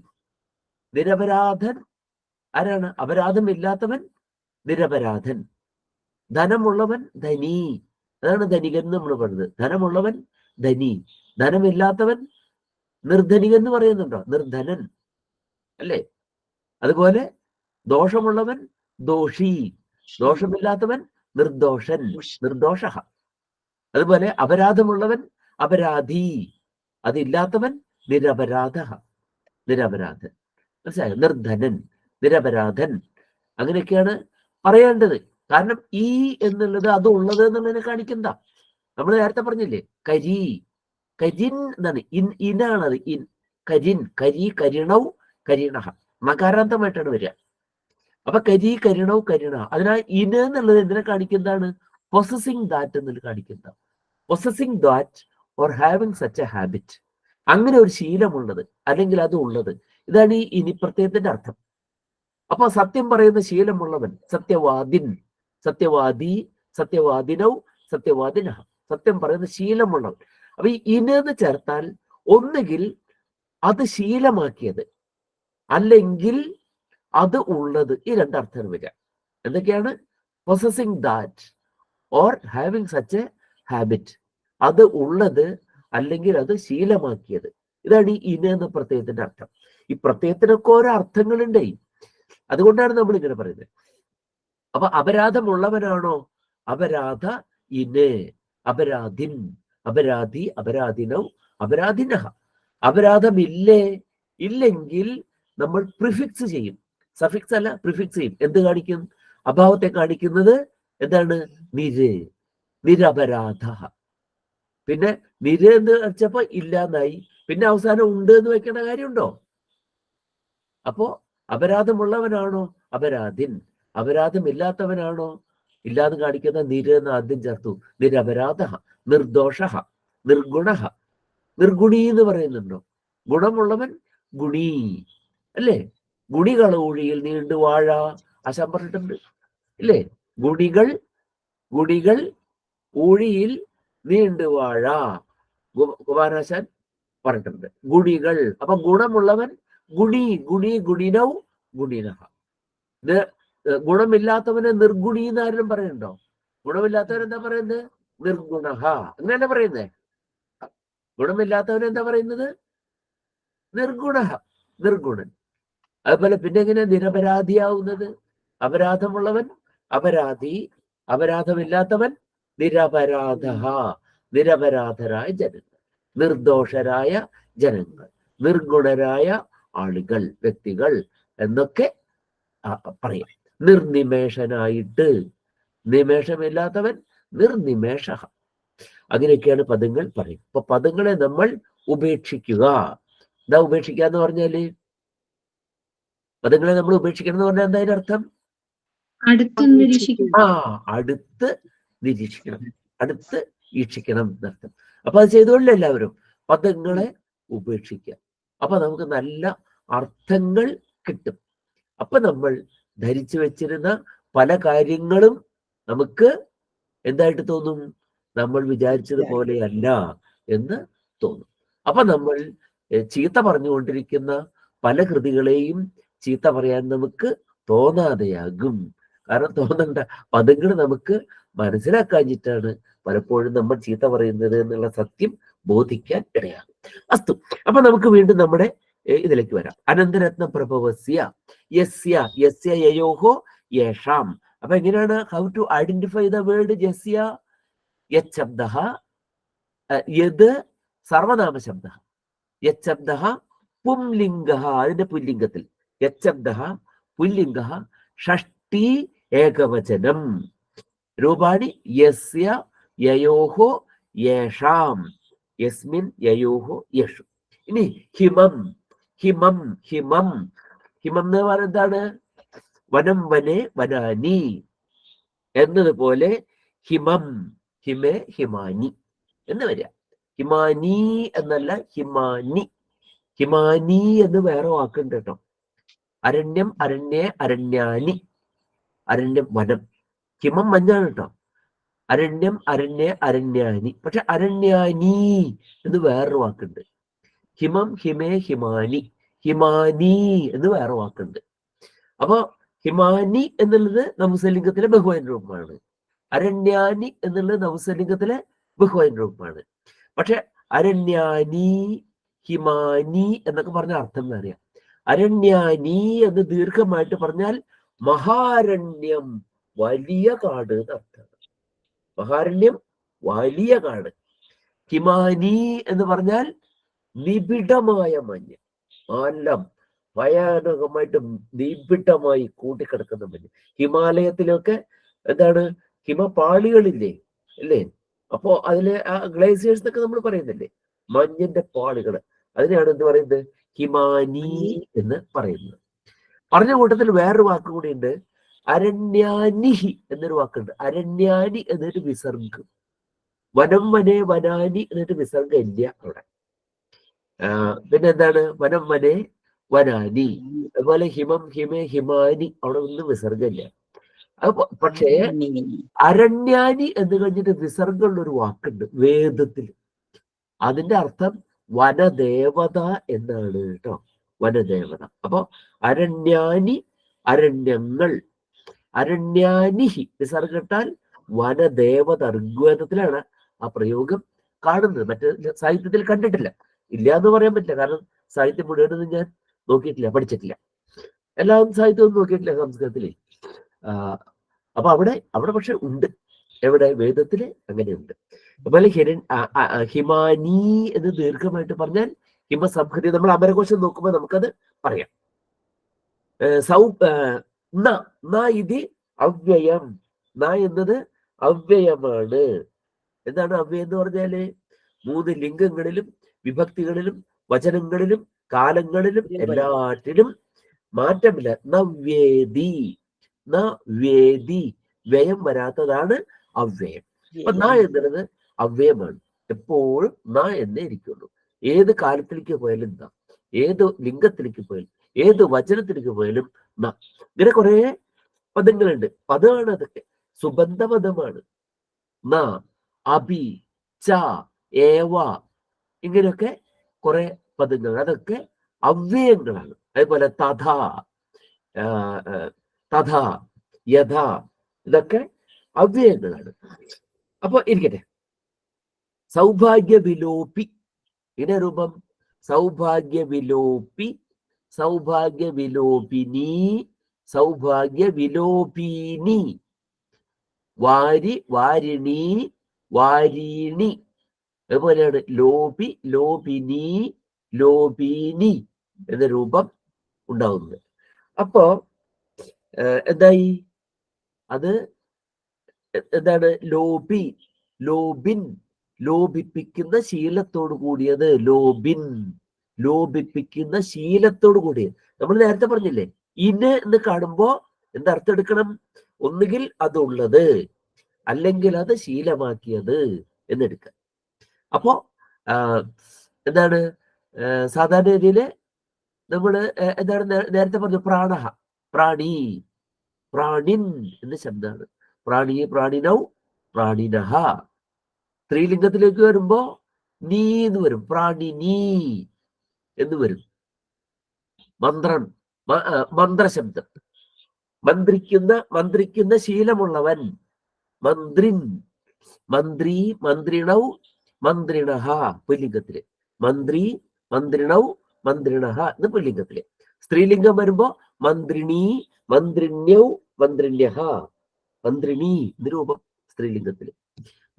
നിരപരാധൻ ആരാണ്? അപരാധമില്ലാത്തവൻ നിരപരാധൻ. ധനമുള്ളവൻ ധനി, അതാണ് ധനികൻ എന്ന് നമ്മൾ പറയുന്നത്. ധനമുള്ളവൻ ധനി, ധനമില്ലാത്തവൻ നിർധനികൻ എന്ന് പറയുന്നുണ്ടോ? നിർധനൻ അല്ലേ? അതുപോലെ ദോഷമുള്ളവൻ ദോഷി, ദോഷമില്ലാത്തവൻ നിർദോഷൻ, നിർദോഷ. അതുപോലെ അപരാധമുള്ളവൻ അപരാധി, അതില്ലാത്തവൻ നിരപരാധ, നിരപരാധൻ. മനസ്സിലായോ? നിർധനൻ, നിരപരാധൻ, അങ്ങനെയൊക്കെയാണ് പറയേണ്ടത്. കാരണം ഈ എന്നുള്ളത് അത് ഉള്ളത് എന്നുള്ളതിനെ കാണിക്കണ്ട. നമ്മൾ നേരത്തെ പറഞ്ഞില്ലേ? കരി, കരിൻ എന്നാണ്. ഇനാണത്. കരിൻ, കരി, കരിണൗ, കരിണഹ. മകാരാന്തമായിട്ടാണ് വരിക. അപ്പൊ കരി, കരിണൗ, കരിണ. അതിനാൽ ഇന് എന്നുള്ളത് എന്തിനെ കാണിക്കുന്നതാണ്? പൊസസിങ് ദാറ്റ് എന്നുള്ളത് കാണിക്കുന്ന. Possessing that or having such A habit. അങ്ങനെ ഒരു ശീലമുള്ളത്, അല്ലെങ്കിൽ അത് ഉള്ളത്. ഇതാണ് ഈ ഇനി പ്രത്യയത്തിന്റെ അർത്ഥം. അപ്പൊ സത്യം പറയുന്ന ശീലമുള്ളവൻ സത്യവാദിൻ, സത്യവാദി, സത്യവാദിനൗ, സത്യവാദിനഹ. സത്യം പറയുന്ന ശീലമുള്ളവൻ. അപ്പൊ ഈ ഇനെന്ന് ചേർത്താൽ ഒന്നുകിൽ അത് ശീലമാക്കിയത്, അല്ലെങ്കിൽ അത് ഉള്ളത്. ഈ രണ്ടർത്ഥം വരിക. എന്തൊക്കെയാണ്? Possessing that or having such A habit. അത് ഉള്ളത്, അല്ലെങ്കിൽ അത് ശീലമാക്കിയത്. ഇതാണ് ഈ ഇന എന്ന പ്രത്യയത്തിന്റെ അർത്ഥം. ഈ പ്രത്യയത്തിനൊക്കെ ഓരോ അർത്ഥങ്ങളുണ്ടേ. അതുകൊണ്ടാണ് നമ്മൾ ഇങ്ങനെ പറയുന്നത്. അപ്പൊ അപരാധമുള്ളവനാണോ? അപരാധ ഇന്, അപരാധിൻ, അപരാധി, അപരാധിനൗ, അപരാധിനഹ. അപരാധമില്ലേ, ഇല്ലെങ്കിൽ നമ്മൾ പ്രിഫിക്സ് ചെയ്യും. സഫിക്സ് അല്ല, പ്രിഫിക്സ് ചെയ്യും. എന്ത് കാണിക്കും? അഭാവത്തെ കാണിക്കുന്നത് എന്താണ്? നിര്, നിരപരാധ. പിന്നെ നിര് എന്ന് വെച്ചപ്പോ ഇല്ലാന്നായി, പിന്നെ അവസാനം ഉണ്ട് എന്ന് വെക്കേണ്ട കാര്യമുണ്ടോ? അപ്പോ അപരാധമുള്ളവനാണോ? അപരാധിൻ. അപരാധമില്ലാത്തവനാണോ? ഇല്ലാന്ന് കാണിക്കുന്ന നിര് എന്ന് ആദ്യം ചേർത്തു. നിരപരാധ, നിർദോഷ, നിർഗുണ. നിർഗുണി എന്ന് പറയുന്നുണ്ടോ? ഗുണമുള്ളവൻ ഗുണി അല്ലേ? ഗുണികൾ ഊഴിയിൽ നീണ്ടു വാഴ, ആശാൻ പറഞ്ഞിട്ടുണ്ട് ഇല്ലേ? ഗുണികൾ, ഗുണികൾ ഊഴിയിൽ നീണ്ടു വാഴ, കുമാരാശാൻ പറഞ്ഞിട്ടുണ്ട്. ഗുണികൾ. അപ്പൊ ഗുണമുള്ളവൻ ഗുണി, ഗുണി, ഗുണിനൗ, ഗുണിനഹ. ഗുണമില്ലാത്തവനെ നിർഗുണി എന്നാരും പറയുന്നുണ്ടോ? ഗുണമില്ലാത്തവൻ എന്താ പറയുന്നത്? നിർഗുണഹ അങ്ങനെ പറയുന്നേ. ഗുണമില്ലാത്തവൻ എന്താ പറയുന്നത്? നിർഗുണഹ, നിർഗുണൻ. അതുപോലെ പിന്നെ എങ്ങനെ നിരപരാധിയാവുന്നത്? അപരാധമുള്ളവൻ അപരാധി, അപരാധമില്ലാത്തവൻ നിരപരാധ, നിരപരാധരായ ജനങ്ങൾ, നിർദോഷരായ ജനങ്ങൾ, നിർഗുണരായ ആളുകൾ, വ്യക്തികൾ എന്നൊക്കെ പറയാം. നിർനിമേഷനായിട്ട്, നിമേഷമില്ലാത്തവൻ നിർനിമേഷ. അങ്ങനെയൊക്കെയാണ് പദങ്ങൾ പറയും. അപ്പൊ പദങ്ങളെ നമ്മൾ ഉപേക്ഷിക്കുക. എന്താ ഉപേക്ഷിക്കുക എന്ന് പറഞ്ഞാല്? പദങ്ങളെ നമ്മൾ ഉപേക്ഷിക്കണം എന്ന് പറഞ്ഞാൽ എന്താ അതിന്റെ അർത്ഥം? അടുത്ത് നിരീക്ഷിക്കണം, അടുത്ത് വീക്ഷിക്കണം എന്നർത്ഥം. അപ്പൊ അത് ചെയ്തുകൊണ്ടില്ല എല്ലാവരും പദങ്ങളെ ഉപേക്ഷിക്കുക. അപ്പൊ നമുക്ക് നല്ല അർത്ഥങ്ങൾ കിട്ടും. അപ്പൊ നമ്മൾ ധരിച്ചു വെച്ചിരുന്ന പല കാര്യങ്ങളും നമുക്ക് എന്തായിട്ട് തോന്നും? നമ്മൾ വിചാരിച്ചതുപോലെയല്ല എന്ന് തോന്നും. അപ്പൊ നമ്മൾ ചീത്ത പറഞ്ഞുകൊണ്ടിരിക്കുന്ന പല കൃതികളെയും ചീത്ത പറയാൻ നമുക്ക് തോന്നാതെയാകും. കാരണം തോന്നണ്ട, പദങ്ങൾ നമുക്ക് മനസ്സിലാക്കാഞ്ഞിട്ടാണ് പലപ്പോഴും നമ്മൾ ചീത്ത പറയുന്നത് എന്നുള്ള സത്യം ബോധിക്കാൻ ഇടയാകും. അസ്തു, അപ്പൊ നമുക്ക് വീണ്ടും നമ്മുടെ ഇതിലേക്ക് വരാം. അനന്തരത്ന പ്രഭവസ്യ യസ്യ യസ്യ യയോഹോ യേഷാം. അപ്പൊ എങ്ങനെയാണ് how to identify the word യസ്യ? യത് ശബ്ദഃ, യത് സർവനാമ ശബ്ദഃ, യത് ശബ്ദഃ പുംലിംഗഃ, അതിന്റെ പുല്ലിംഗത്തിൽ, യത് ശബ്ദഃ പുല്ലിംഗഃ ഷഷ്ടി ഏകവചനം രൂപാണി യസ്യ യയോഹോ യേഷാം, യസ്മിൻ യയോഹോ യേഷു. ഇനി ഹിമം, ഹിമം, ഹിമം, ഹിമം എന്ന് പറയുന്നത് എന്താണ്? വനം വനെ വനാനി എന്നതുപോലെ ഹിമം, ഹിമേ ഹിമാനി എന്ന് വരിക. ഹിമാനി എന്നല്ല, ഹിമാനി. ഹിമാനി എന്ന് വേറെ വാക്കുണ്ട് കേട്ടോ. അരണ്യം, അരണ്യേ, അരണ്യാനി. അരണ്യം വനം, ഹിമം മഞ്ഞാണ് കേട്ടോ. അരണ്യം, അരണ്യേ, അരണ്യാനി. പക്ഷെ അരണ്യാനി എന്ന് വേറൊരു വാക്കുണ്ട്. ഹിമം, ഹിമേ, ഹിമാനി. ഹിമാനി എന്ന് വേറെ വാക്കുണ്ട്. അപ്പൊ ഹിമാനി എന്നുള്ളത് നപുംസകലിംഗത്തിലെ ബഹുവചന രൂപമാണ്. അരണ്യാനി എന്നുള്ളത് നപുംസകലിംഗത്തിലെ ബഹുവചന രൂപമാണ്. പക്ഷെ അരണ്യാനി, ഹിമാനി എന്നൊക്കെ പറഞ്ഞ അർത്ഥം എന്ന് അറിയാം. അരണ്യാനി എന്ന് ദീർഘമായിട്ട് പറഞ്ഞാൽ മഹാരണ്യം, വലിയ കാട് എന്നർത്ഥമാണ്. മഹാരണ്യം, വലിയ കാട്. ഹിമാനി എന്ന് പറഞ്ഞാൽ നിബിഡമായ മഞ്ഞ്, നല്ല ഭയാനകമായിട്ട് നിബിഡമായി കൂട്ടിക്കിടക്കുന്ന മഞ്ഞ്. ഹിമാലയത്തിലൊക്കെ എന്താണ്, ഹിമപാളികളില്ലേ അല്ലേ? അപ്പോ അതിലെ ആ ഗ്ലേസിയേഴ്സ് എന്നൊക്കെ നമ്മൾ പറയുന്നില്ലേ, മഞ്ഞിന്റെ പാളികൾ, അതിനെയാണ് എന്ത് പറയുന്നത്? ഹിമാനി എന്ന് പറയുന്നത്. പറഞ്ഞ കൂട്ടത്തിൽ വേറൊരു വാക്ക് കൂടി ഉണ്ട്, അരണ്യാനിഹി എന്നൊരു വാക്കുണ്ട്. അരണ്യാനി എന്നൊരു വിസർഗം, വനം വനെ വനാനി എന്നൊരു വിസർഗം ഇല്ല അവിടെ. പിന്നെ എന്താണ്? വനം വനെ വനാനി. അതുപോലെ ഹിമം, ഹിമേ, ഹിമാനി, അവിടെ ഒന്നും വിസർഗമില്ല. പക്ഷേ അരണ്യാനി എന്ന് കഴിഞ്ഞിട്ട് വിസർഗമുള്ള ഒരു വാക്കുണ്ട് വേദത്തിൽ. അതിന്റെ അർത്ഥം വനദേവത എന്നാണ് കേട്ടോ, വനദേവത. അപ്പൊ അരണ്യാനി, അരണ്യങ്ങൾ. അരണ്യാനിഹി വിസർഗിട്ടാൽ വനദേവത. ഋഗ്വേദത്തിലാണ് ആ പ്രയോഗം കാണുന്നത്, മറ്റേ സാഹിത്യത്തിൽ കണ്ടിട്ടില്ല. ഇല്ല എന്ന് പറയാൻ പറ്റില്ല, കാരണം സാഹിത്യം മുഴുവനൊന്നും ഞാൻ നോക്കിയിട്ടില്ല, പഠിച്ചിട്ടില്ല. എല്ലാ സാഹിത്യവും നോക്കിയിട്ടില്ല സംസ്കൃതത്തില്. അപ്പൊ അവിടെ പക്ഷെ ഉണ്ട്. എവിടെ? വേദത്തില് അങ്ങനെയുണ്ട്. അതുപോലെ ഹിമാനി എന്ന് ദീർഘമായിട്ട് പറഞ്ഞാൽ ഹിമസംഹതി. നമ്മൾ അമരകോശം നോക്കുമ്പോൾ നമുക്കത് പറയാം. ഇത് അവ്യയം. എന്നത് അവ്യയമാണ്. എന്താണ് അവ്യയം എന്ന് പറഞ്ഞാല്? 3 ലിംഗങ്ങളിലും വിഭക്തികളിലും വചനങ്ങളിലും കാലങ്ങളിലും എല്ലാറ്റിലും മാറ്റമില്ല. നവ്യേദി, നവ്യേദി, വ്യയം വരാത്തതാണ് അവ്യയം. അപ്പൊ എന്നുള്ളത് അവ്യയമാണ്. എപ്പോഴും എന്നേ ഇരിക്കുള്ളൂ. ഏത് കാലത്തിലേക്ക് പോയാലും ഏത് ലിംഗത്തിലേക്ക് പോയാലും ഏത് വചനത്തിലേക്ക് പോയാലും ഇങ്ങനെ കുറെ പദങ്ങളുണ്ട്. പദമാണ് അതൊക്കെ, സുബന്ധപദമാണ്. അഭി, ച, ഏവ, ഇങ്ങനെയൊക്കെ കുറെ പദങ്ങൾ, അതൊക്കെ അവ്യയങ്ങളാണ്. അതുപോലെ തഥ, തഥ, യഥ, ഇതൊക്കെ അവ്യയങ്ങളാണ്. അപ്പൊ ഇരിക്കട്ടെ, സൗഭാഗ്യ വിലോപി. ഇങ്ങനെ രൂപം സൗഭാഗ്യ വിലോപി, സൗഭാഗ്യ വിലോപിനി, സൗഭാഗ്യ വിലോപിനി. വാരി, വാരിണി, വാരീണി. അതുപോലെയാണ് ലോപി, ലോപിനി, ലോപിനി എന്ന രൂപം ഉണ്ടാവുന്നത്. അപ്പോ എന്തായി? അത് എന്താണ്? ലോപി, ലോബിൻ, ലോപിപ്പിക്കുന്ന ശീലത്തോട് കൂടിയത്. ലോബിൻ, ലോപിപ്പിക്കുന്ന ശീലത്തോട് കൂടിയത്. നമ്മൾ നേരത്തെ പറഞ്ഞില്ലേ, ഇന് എന്ന് കാണുമ്പോ എന്തർത്ഥം എടുക്കണം? ഒന്നുകിൽ അതുള്ളത്, അല്ലെങ്കിൽ അത് ശീലമാക്കിയത് എന്നെടുക്കുക. അപ്പോ എന്താണ് സാധാരണ രീതിയില് നമ്മള് എന്താണ് നേരത്തെ പറഞ്ഞു? പ്രാണഹ, പ്രാണി, പ്രാണിൻ എന്ന ശബ്ദമാണ്. പ്രാണി, പ്രാണിനൗ, പ്രാണിനഹ. സ്ത്രീലിംഗത്തിലേക്ക് വരുമ്പോ നീ എന്ന് വരും, പ്രാണിനി എന്ന് വരും. മന്ത്രം, മന്ത്രശബ്ദം. മന്ത്രിക്കുന്ന ശീലമുള്ളവൻ, മന്ത്രിൻ. മന്ത്രി, മന്ത്രിണൗ, മന്ത്രിണഹ പുല്ലിംഗത്തില്. മന്ത്രി, മന്ത്രിണൗ, മന്ത്രിണഹ എന്ന് പുല്ലിംഗത്തില്. സ്ത്രീലിംഗം വരുമ്പോ മന്ത്രിണി, മന്ത്രിണ്യൗ, മന്ത്രിണ്യഹ. മന്ത്രിണി എന്ന് രൂപം സ്ത്രീലിംഗത്തില്.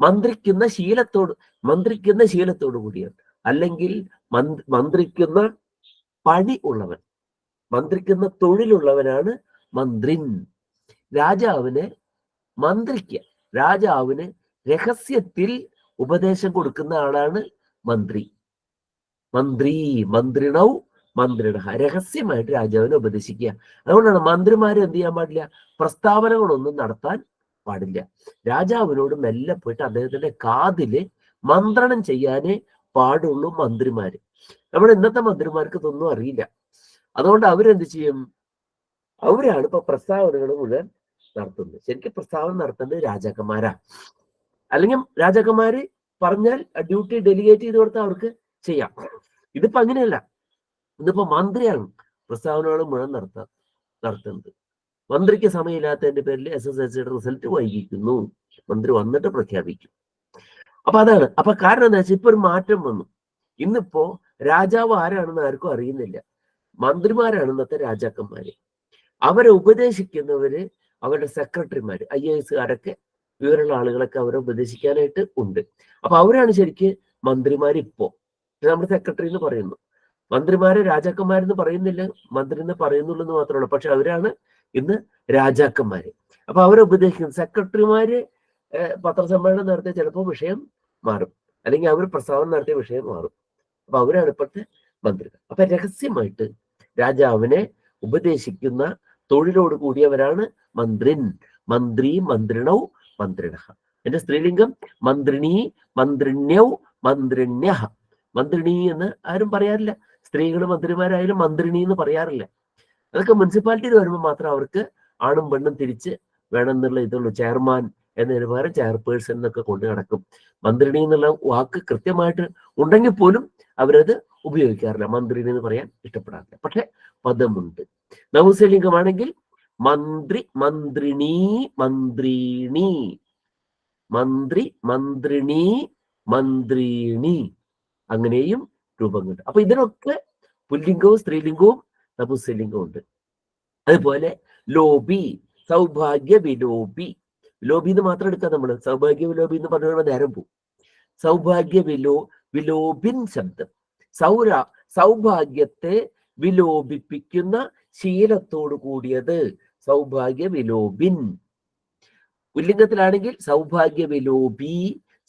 മന്ത്രിക്കുന്ന ശീലത്തോട് കൂടിയാണ്. അല്ലെങ്കിൽ മന്ത്രിക്കുന്ന പണി ഉള്ളവൻ, മന്ത്രിക്കുന്ന തൊഴിലുള്ളവനാണ് മന്ത്രിൻ. രാജാവിന് മന്ത്രിക്കുക, രാജാവിന് രഹസ്യത്തിൽ ഉപദേശം കൊടുക്കുന്ന ആളാണ് മന്ത്രി. മന്ത്രി, മന്ത്രിണൗ, മന്ത്രിണ. രഹസ്യമായിട്ട് രാജാവിനെ ഉപദേശിക്കുക. അതുകൊണ്ടാണ് മന്ത്രിമാര് എന്ത് ചെയ്യാൻ പാടില്ല? പ്രസ്താവനകളൊന്നും നടത്താൻ പാടില്ല. രാജാവിനോട് മെല്ലെ പോയിട്ട് അദ്ദേഹത്തിന്റെ കാതില് മന്ത്രണം ചെയ്യാനേ പാടുള്ളൂ മന്ത്രിമാര്. നമ്മുടെ ഇന്നത്തെ മന്ത്രിമാർക്ക് ഇതൊന്നും അറിയില്ല. അതുകൊണ്ട് അവരെന്ത് ചെയ്യും? അവരാണ് ഇപ്പൊ പ്രസ്താവനകൾ മുഴുവൻ നടത്തുന്നത്. ശരിക്കും പ്രസ്താവന നടത്തേണ്ടത് രാജാക്കന്മാരാ. അല്ലെങ്കിൽ രാജാക്കന്മാര് പറഞ്ഞാൽ ഡ്യൂട്ടി ഡെലിഗേറ്റ് ചെയ്ത് കൊടുത്താൽ അവർക്ക് ചെയ്യാം. ഇതിപ്പോ അങ്ങനെയല്ല. ഇതിപ്പോ മന്ത്രിയാണ് പ്രസ്താവനകൾ മുഴുവൻ നടത്തുന്നത്. മന്ത്രിക്ക് സമയമില്ലാത്തതിന്റെ പേരിൽ SSLCയുടെ റിസൾട്ട് വൈകിക്കുന്നു. മന്ത്രി വന്നിട്ട് പ്രഖ്യാപിക്കും. അപ്പൊ അതാണ്. അപ്പൊ കാരണം എന്താ വെച്ചാൽ ഇപ്പൊ ഒരു മാറ്റം വന്നു. ഇന്നിപ്പോ രാജാവ് ആരാണെന്ന് ആർക്കും അറിയുന്നില്ല. മന്ത്രിമാരാണ് ഇന്നത്തെ രാജാക്കന്മാര്. അവരെ ഉപദേശിക്കുന്നവര് അവരുടെ സെക്രട്ടറിമാര്, IAS വിവരമുള്ള ആളുകളൊക്കെ അവരെ ഉപദേശിക്കാനായിട്ട് ഉണ്ട്. അപ്പൊ അവരാണ് ശരിക്ക് മന്ത്രിമാര്. ഇപ്പോ നമ്മുടെ സെക്രട്ടറി എന്ന് പറയുന്നു. മന്ത്രിമാരെ രാജാക്കന്മാരെന്ന് പറയുന്നില്ല, മന്ത്രി എന്ന് പറയുന്നുള്ളൂ എന്ന് മാത്രമേ ഉള്ളൂ. പക്ഷെ അവരാണ് ഇന്ന് രാജാക്കന്മാര്. അപ്പൊ അവരെ ഉപദേശിക്കുന്നത് സെക്രട്ടറിമാര് പത്രസമ്മേളനം നടത്തിയ ചിലപ്പോൾ വിഷയം മാറും, അല്ലെങ്കിൽ അവർ പ്രസ്താവന നടത്തിയ വിഷയം മാറും. അപ്പൊ അവരാണ് ഇപ്പോഴത്തെ മന്ത്രികൾ. അപ്പൊ രഹസ്യമായിട്ട് രാജാവിനെ ഉപദേശിക്കുന്ന തൊഴിലോട് കൂടിയവരാണ് മന്ത്രിൻ. മന്ത്രി, മന്ത്രിണൗ, മന്ത്രിണഹ. എന്റെ സ്ത്രീലിംഗം മന്ത്രിണി, മന്ത്രിണ്യൗ, മന്ത്രിണ്യഹ. മന്ത്രിണി എന്ന് ആരും പറയാറില്ല. സ്ത്രീകൾ മന്ത്രിമാരായാലും മന്ത്രിണി എന്ന് പറയാറില്ല. അതൊക്കെ മുനിസിപ്പാലിറ്റിയിൽ വരുമ്പോൾ മാത്രം അവർക്ക് ആണും പെണ്ണും തിരിച്ച് വേണം എന്നുള്ള ഇതുള്ളൂ. ചെയർമാൻ എന്നതിന് പകരം ചെയർപേഴ്സൺ എന്നൊക്കെ കൊണ്ട് നടക്കും. മന്ത്രിണി എന്നുള്ള വാക്ക് കൃത്യമായിട്ട് ഉണ്ടെങ്കിൽ പോലും അവരത് ഉപയോഗിക്കാറില്ല. മന്ത്രിണി എന്ന് പറയാൻ ഇഷ്ടപ്പെടാറില്ല. പക്ഷെ പദമുണ്ട്. നപുംസകലിംഗമാണെങ്കിൽ മന്ത്രി, മന്ത്രിണി, മന്ത്രിണി. മന്ത്രി, മന്ത്രിണി, മന്ത്രിണി. അങ്ങനെയും രൂപങ്ങളുണ്ട്. അപ്പൊ ഇതിനൊക്കെ പുല്ലിംഗവും സ്ത്രീലിംഗവും നപുംസകലിംഗവും ഉണ്ട്. അതുപോലെ ലോബി, സൗഭാഗ്യ വിലോപി. വിലോപി എന്ന് മാത്രം എടുക്കാം നമ്മള്. സൗഭാഗ്യ വിലോപി എന്ന് പറഞ്ഞുകൊണ്ട് നേരം പോകും. സൗഭാഗ്യ വിലോപിൻ ശബ്ദം. സൗഭാഗ്യത്തെ വിലോപിപ്പിക്കുന്ന ശീലത്തോട് കൂടിയത് സൗഭാഗ്യ വിലോപിൻ. പുല്ലിംഗത്തിലാണെങ്കിൽ സൗഭാഗ്യ വിലോപി,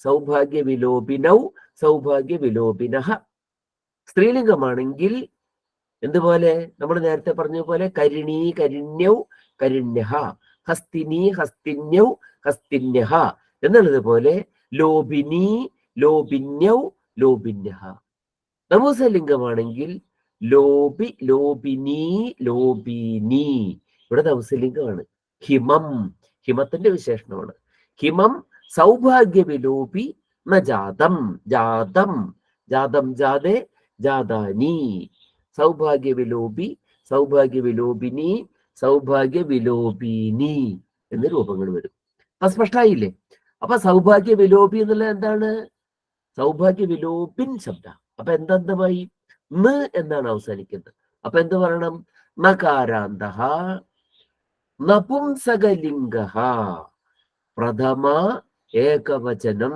സൗഭാഗ്യ വിലോപിനൗ, സൗഭാഗ്യ വിലോപിനഹ. സ്ത്രീലിംഗമാണെങ്കിൽ എന്തുപോലെ നമ്മൾ നേരത്തെ പറഞ്ഞ പോലെ കരിണി, കരിണ്യൗ, കരിണ്യഹ. ഹസ്തിനി, ഹസ്തിന്യൗ, ഹസ്തിന്യഹ എന്നുള്ളതുപോലെ ലോപിനി, ലോപിന്യൗ, ലോപിന്യഹ. നപുംസകലിംഗമാണെങ്കിൽ ലോപി, ലോപിനി, ലോപിനി. ഇവിടെ നപുംസകലിംഗമാണ്. ഹിമം, ഹിമത്തിന്റെ വിശേഷണമാണ്. ഹിമം സൗഭാഗ്യ വിലോപി ന ജാതം, ജാതം, ജാതം ജാതേ, ജാതാനി. സൗഭാഗ്യ വിലോപി, സൗഭാഗ്യ വിലോപിനി, സൗഭാഗ്യ വിലോപിനി എന്ന രൂപങ്ങൾ വരും. അപ്പൊ സ്പഷ്ടമായില്ലേ? അപ്പൊ സൗഭാഗ്യ വിലോപി എന്നുള്ളത് എന്താണ്? സൗഭാഗ്യ വിലോപിൻ ശബ്ദ. അപ്പൊ എന്തെന്തമായി? ന് എന്നാണ് അവസാനിക്കുന്നത്. അപ്പൊ എന്ത് പറയണം? നകാരാന്ത നപുംസകലിംഗ പ്രഥമ ഏകവചനം.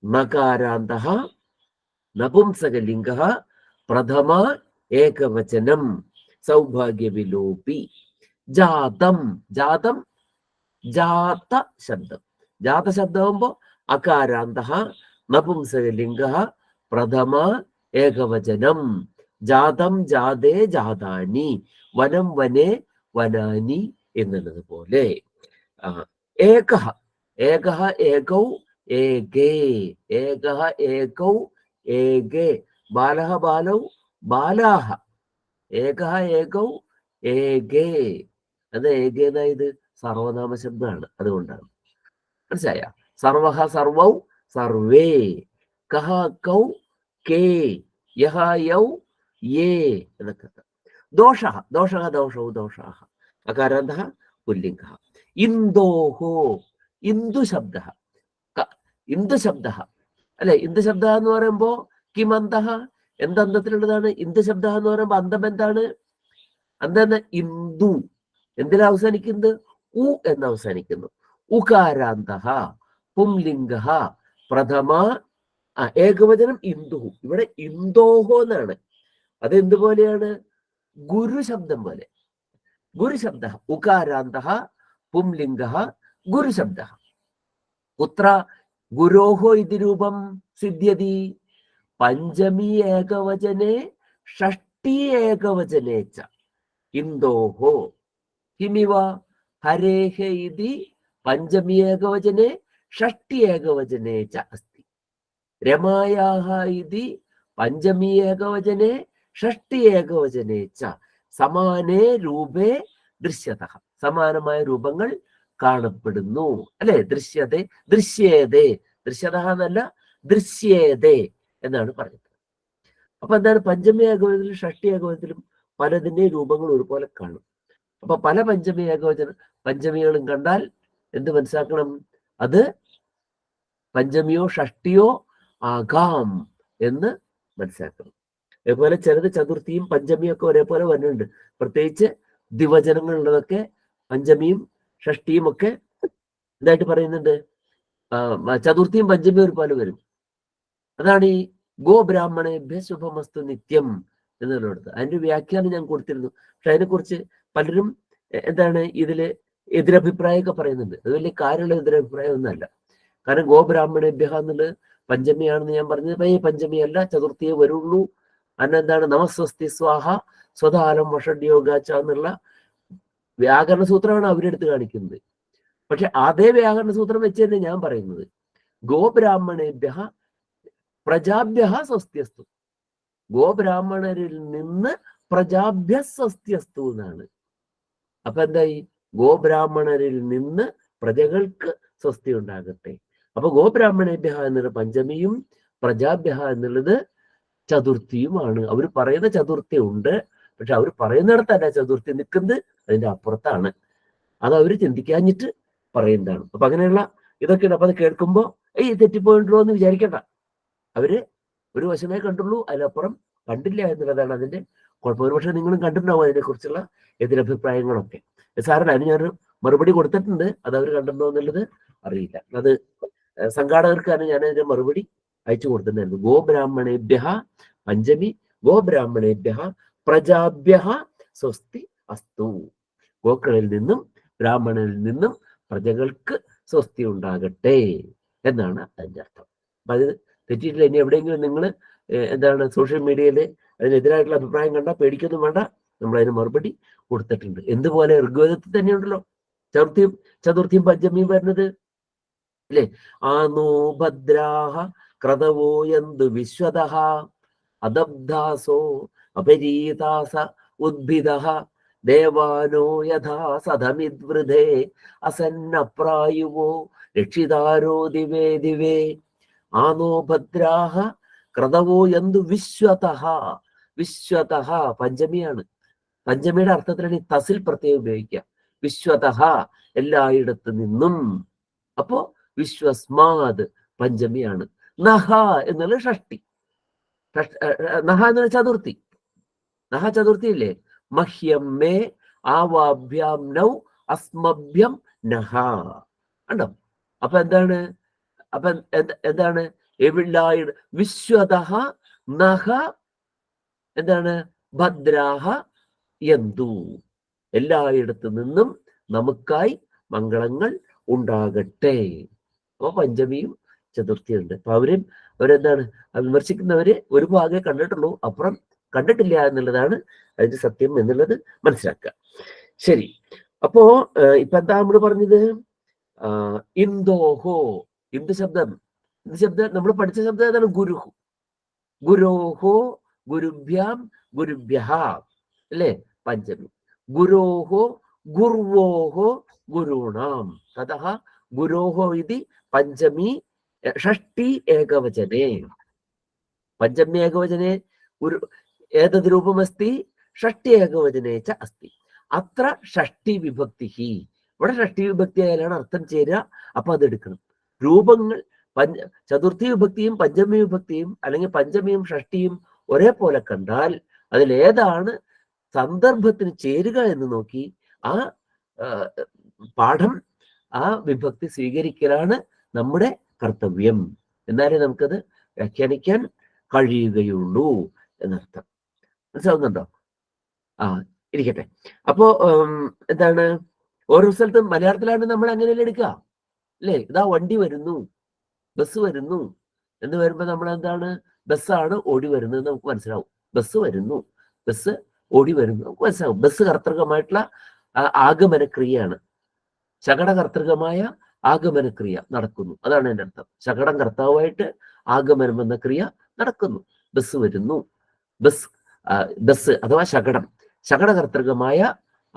നകാരാന്ത നപുംസകലിംഗ പ്രഥമ ഏകവചനം സൗഭാഗ്യ വിലോപി. ജാതം, ജാതം ജാത ശബ്ദം. ജാത ശബ്ദമാകുമ്പോ അകാരാന്ത നപുംസകലിംഗ പ്രഥമ ഏകവചനം. ജാതം ജാതേ ജാതാനി, വനം വനേ വനാനി എന്നുള്ളത് പോലെ. ഏകഃ, ഏകഃ ഏകൗ ഏകേ, ഏകഃ ഏകൗ ഏകേ, ബാലഃ ബാലൗ ബാലാഹ, ഏകഃ ഏകൗ ഏകേ. അത് ഏകേതായത് സർവനാമ ശബ്ദമാണ്, അതുകൊണ്ടാണ്. മനസ്സിലായ? സർവഹ സർവൗ സർവേ, കഹ കൗ കേ, യഹ യൗ യേ എന്നൊക്കെ. ദോഷഃ, ദോഷഃ ദോഷൗ ദോഷാഃ, അകാരാന്തഃ പുല്ലിംഗഃ. ഇന്ദോഹോ, ഇന്ദു ശബ്ദ, ഇന്ദു ശബ്ദ അല്ലെ. ഇന്ദു ശബ്ദ എന്ന് പറയുമ്പോ കിമന്തഃ, എന്തന്തത്തിലുള്ളതാണ്? ഇന്ദു ശബ്ദ എന്ന് പറയുമ്പോ അന്തം എന്താണ്? അന്തെന്ന് ഇന്ദു എന്തിനാ അവസാനിക്കുന്നത്? ഉ എന്ന് അവസാനിക്കുന്നു. ഉകാരാന്തഃ പുംലിംഗഃ പ്രഥമ ഏകവചനം ഇന്ദു. ഇവിടെ ഇന്ദോഹോ എന്നാണ്. അത് എന്തുപോലെയാണ്? ഗുരു ശബ്ദം പോലെ. ഗുരു ശബ്ദ ഉകാരാന്തഃ പുംലിംഗഃ ഗുരു ശബ്ദ. കുത്ര ഗുരോഹോ ഇതി രൂപം സിദ്ധ്യതി? പഞ്ചമി ഏകവചനെ ഷഷ്ടി ഏകവചനെ ച ഇന്ദോഹോ. കിമിവ ഹരേഹ ഇതി പഞ്ചമി ഏകവചനെ ഷഷ്ടി ഏകവചനെ ച അസ്തി. രമായാഹ ഇതി പഞ്ചമി ഏകവചനെ ഷഷ്ടി ഏകവചനെ ച സമാനേ രൂപേ ദൃശ്യതഃ. സമാനമായ രൂപങ്ങൾ കാണപ്പെടുന്നു അല്ലെ. ദൃശ്യതേ, ദൃശ്യേതേ, ദൃശ്യത എന്നല്ല ദൃശ്യേതേ എന്നാണ് പറഞ്ഞത്. അപ്പൊ എന്താണ്? പഞ്ചമി ഏകവചനത്തിലും ഷഷ്ടി ഏകവചനത്തിലും പലതിന്റെ രൂപങ്ങൾ ഒരുപോലെ കാണും. അപ്പൊ പല പഞ്ചമി ഏകവചന പഞ്ചമികളും കണ്ടാൽ എന്ത് മനസ്സിലാക്കണം? അത് പഞ്ചമിയോ ഷഷ്ടിയോ ആകാം എന്ന് മനസ്സിലാക്കണം. അതേപോലെ ചിലത് ചതുർത്ഥിയും പഞ്ചമിയും ഒക്കെ ഒരേപോലെ വരുന്നുണ്ട്. പ്രത്യേകിച്ച് ദ്വിവചനങ്ങളുള്ളതൊക്കെ പഞ്ചമിയും ഷഷ്ടിയും ഒക്കെ ഇതായിട്ട് പറയുന്നുണ്ട്. ചതുർത്ഥിയും പഞ്ചമിയും ഒരുപോലെ വരും. അതാണ് ഈ ഗോ ബ്രാഹ്മണേഭ്യ ശുഭമസ്തു നിത്യം എന്നുള്ളത്. അതിന്റെ വ്യാഖ്യാനം ഞാൻ കൊടുത്തിരുന്നു. പക്ഷെ അതിനെക്കുറിച്ച് പലരും എന്താണ് ഇതില് എതിരഭിപ്രായമൊക്കെ പറയുന്നുണ്ട്. അത് വലിയ കാര്യമുള്ള എതിരഭിപ്രായം ഒന്നുമല്ല. കാരണം ഗോ ബ്രാഹ്മണേഭ്യ എന്നുള്ളത് പഞ്ചമിയാണെന്ന് ഞാൻ പറഞ്ഞത് ഈ പഞ്ചമിയല്ല, ചതുർത്ഥിയെ വരുള്ളൂ. അന്നെന്താണ്? നമസ്വസ്തി സ്വാഹ സ്വതാലം വഷഡ്യോഗാച്ച എന്നുള്ള വ്യാകരണ സൂത്രമാണ് അവരെടുത്ത് കാണിക്കുന്നത്. പക്ഷെ അതേ വ്യാകരണ സൂത്രം വെച്ച് തന്നെ ഞാൻ പറയുന്നത് ഗോബ്രാഹ്മണേഭ്യ പ്രജാഭ്യ സ്വസ്ത്യസ്തു. ഗോബ്രാഹ്മണരിൽ നിന്ന് പ്രജാഭ്യ സ്വസ്ത്യസ്തു എന്നാണ്. അപ്പൊ എന്തായി? ഗോബ്രാഹ്മണരിൽ നിന്ന് പ്രജകൾക്ക് സ്വസ്തി ഉണ്ടാകട്ടെ. അപ്പൊ ഗോബ്രാഹ്മണേഭ്യ എന്നുള്ള പഞ്ചമിയും പ്രജാഭ്യ എന്നുള്ളത് ചതുർത്ഥിയുമാണ്. അവർ പറയുന്ന ചതുർത്ഥി ഉണ്ട്, പക്ഷെ അവർ പറയുന്നിടത്തല്ല ചതുർത്ഥി നിൽക്കുന്നത്, അതിന്റെ അപ്പുറത്താണ്. അത് അവർ ചിന്തിക്കാഞ്ഞിട്ട് പറയുന്നതാണ്. അപ്പൊ അങ്ങനെയുള്ള ഇതൊക്കെയാണ്. അപ്പൊ അത് കേൾക്കുമ്പോ തെറ്റിപ്പോയിട്ടുണ്ടോ എന്ന് വിചാരിക്കണ്ട. അവര് ഒരു വശമേ കണ്ടുള്ളൂ, അതിനപ്പുറം കണ്ടില്ല എന്നുള്ളതാണ് അതിന്റെ കുഴപ്പം. ഒരുപക്ഷെ നിങ്ങളും കണ്ടിട്ടുണ്ടാവും അതിനെക്കുറിച്ചുള്ള എതിരഭിപ്രായങ്ങളൊക്കെ. സാറിന് അതിന് ഞാനൊരു മറുപടി കൊടുത്തിട്ടുണ്ട്. അത് അവർ കണ്ടിട്ടുണ്ടോ എന്നുള്ളത് അറിയില്ല. അത് സംഘാടകർക്കാണ് ഞാൻ അതിന്റെ മറുപടി അയച്ചു കൊടുത്തിട്ടുണ്ടായിരുന്നു. ഗോബ്രാഹ്മണേഭ്യ പഞ്ചമി, ഗോബ്രാഹ്മണേഭ്യ പ്രജാഭ്യ സ്വസ്തി അസ്തു. ഗോക്കളിൽ നിന്നും ബ്രാഹ്മണരിൽ നിന്നും പ്രജകൾക്ക് സ്വസ്തി ഉണ്ടാകട്ടെ എന്നാണ് അതിന്റെ അർത്ഥം. അപ്പൊ അത് തെറ്റിയിട്ടില്ല. ഇനി എവിടെയെങ്കിലും നിങ്ങൾ എന്താണ് സോഷ്യൽ മീഡിയയിൽ അതിനെതിരായിട്ടുള്ള അഭിപ്രായം കണ്ടാൽ പേടിക്കൊന്നും വേണ്ട. നമ്മൾ അതിന് മറുപടി കൊടുത്തിട്ടുണ്ട്. എന്തുപോലെ ഋഗ്വേദത്തിൽ തന്നെയുണ്ടല്ലോ ചതുർത്ഥിയും പഞ്ചമിയും വരുന്നത് അല്ലേ. ആനോ ഭദ്രാഹ ക്രതവോ യന്തു വിശ്വതഃ അദബ്ധാസോ അപരീതാസ ഉദ്ഭിദഃ ദേവാനോ യഥാ സദമിദ്വൃധേ അസന്നപ്രായുവോ രക്ഷിതാരോ ദിവേ ദിവേ. ആനോ ഭദ്രാഹ ക്രതവോ യന്തു വിശ്വതഃ. വിശ്വതഃ പഞ്ചമിയാണ്. പഞ്ചമിയുടെ അർത്ഥത്തിലാണ് ഈ തസിൽ പ്രത്യേകം ഉപയോഗിക്കുക. വിശ്വതഃ എല്ലായിടത്തു നിന്നും. അപ്പോ വിശ്വസ്മാത് പഞ്ചമിയാണ്. നഹ എന്നുള്ള ഷഷ്ടി. നഹ എന്നുള്ള ചതുർത്ഥി. നഹ ചതുർത്ഥി ഇല്ലേ? മഹ്യം മേ ആവാഭ്യാം നൗ അസ്മഭ്യം നഹ. കണ്ടോ? അപ്പൊ എന്താണ്? അപ്പൊ എന്താണ്? എവിടായി വിശ്വതഃ നഹ എന്താണ്? ഭദ്രാഹ യന്തു. എല്ലായിടത്തു നിന്നും നമുക്കായി മംഗളങ്ങൾ ഉണ്ടാകട്ടെ. അപ്പൊ പഞ്ചമിയും ചതുർത്ഥിയുണ്ട്. അപ്പൊ അവരെന്താണ് വിമർശിക്കുന്നവര് ഒരു ഭാഗമേ കണ്ടിട്ടുള്ളൂ, അപ്പുറം കണ്ടിട്ടില്ല എന്നുള്ളതാണ് അതിന്റെ സത്യം എന്നുള്ളത് മനസ്സിലാക്കുക. ശരി, അപ്പോ ഇപ്പൊ എന്താ നമ്മൾ പറഞ്ഞത്? ഇന്ദോഹോ, ഇന്ദു ശബ്ദം നമ്മൾ പഠിച്ച ശബ്ദം ഏതാണ്? ഗുരുഹു. ഗുരോഹോ ഗുരുഭ്യാം ഗുരുഭ്യഃ അല്ലേ? പഞ്ചമി. ഗുരോഹോ ഗുർവോഹോ ഗുരുണാം. തതഃ ഗുരോഹോ ഇതി പഞ്ചമി ഷഷ്ടി ഏകവചനെ. പഞ്ചമി ഏകവചനെ ഗുരു ഏതത് രൂപമസ്തി? ഷഷ്ടി ഏകവചനേ ച അസ്തി. അത്ര ഷഷ്ടി വിഭക്തി. ഇവിടെ ഷഷ്ടി വിഭക്തി ആയാലാണ് അർത്ഥം ചേരുക. അപ്പൊ അതെടുക്കണം. രൂപങ്ങൾ ചതുർത്ഥി വിഭക്തിയും പഞ്ചമി വിഭക്തിയും അല്ലെങ്കിൽ പഞ്ചമിയും ഷഷ്ടിയും ഒരേപോലെ കണ്ടാൽ അതിലേതാണ് സന്ദർഭത്തിന് ചേരുക എന്ന് നോക്കി ആ പാഠം, ആ വിഭക്തി സ്വീകരിക്കലാണ് നമ്മുടെ കർത്തവ്യം. എന്നാലേ നമുക്കത് വ്യാഖ്യാനിക്കാൻ കഴിയുകയുള്ളൂ എന്നർത്ഥം. മനസ്സിലാവുന്നുണ്ടോ? ഇരിക്കട്ടെ. അപ്പോ എന്താണ്, ഓരോ സ്ഥലത്തും മലയാളത്തിലാണ് നമ്മൾ അങ്ങനെയല്ലേ എടുക്കുക അല്ലേ? ഇതാ വണ്ടി വരുന്നു, ബസ് വരുന്നു എന്ന് വരുമ്പോ നമ്മൾ എന്താണ്? ബസ്സാണ് ഓടി വരുന്നത് നമുക്ക് മനസ്സിലാവും. ബസ് വരുന്നു, ബസ് ഓടി വരുന്നു നമുക്ക് മനസ്സിലാവും. ബസ് കർത്തൃകമായിട്ടുള്ള ആഗമനക്രിയയാണ്. ശകടകർത്തൃകമായ ആഗമനക്രിയ നടക്കുന്നു. അതാണ് എൻ്റെ അർത്ഥം. ശകടം കർത്താവായിട്ട് ആഗമനം എന്ന ക്രിയ നടക്കുന്നു. ബസ് വരുന്നു, ബസ് അഥവാ ശകടം, ശകടകർത്തൃകമായ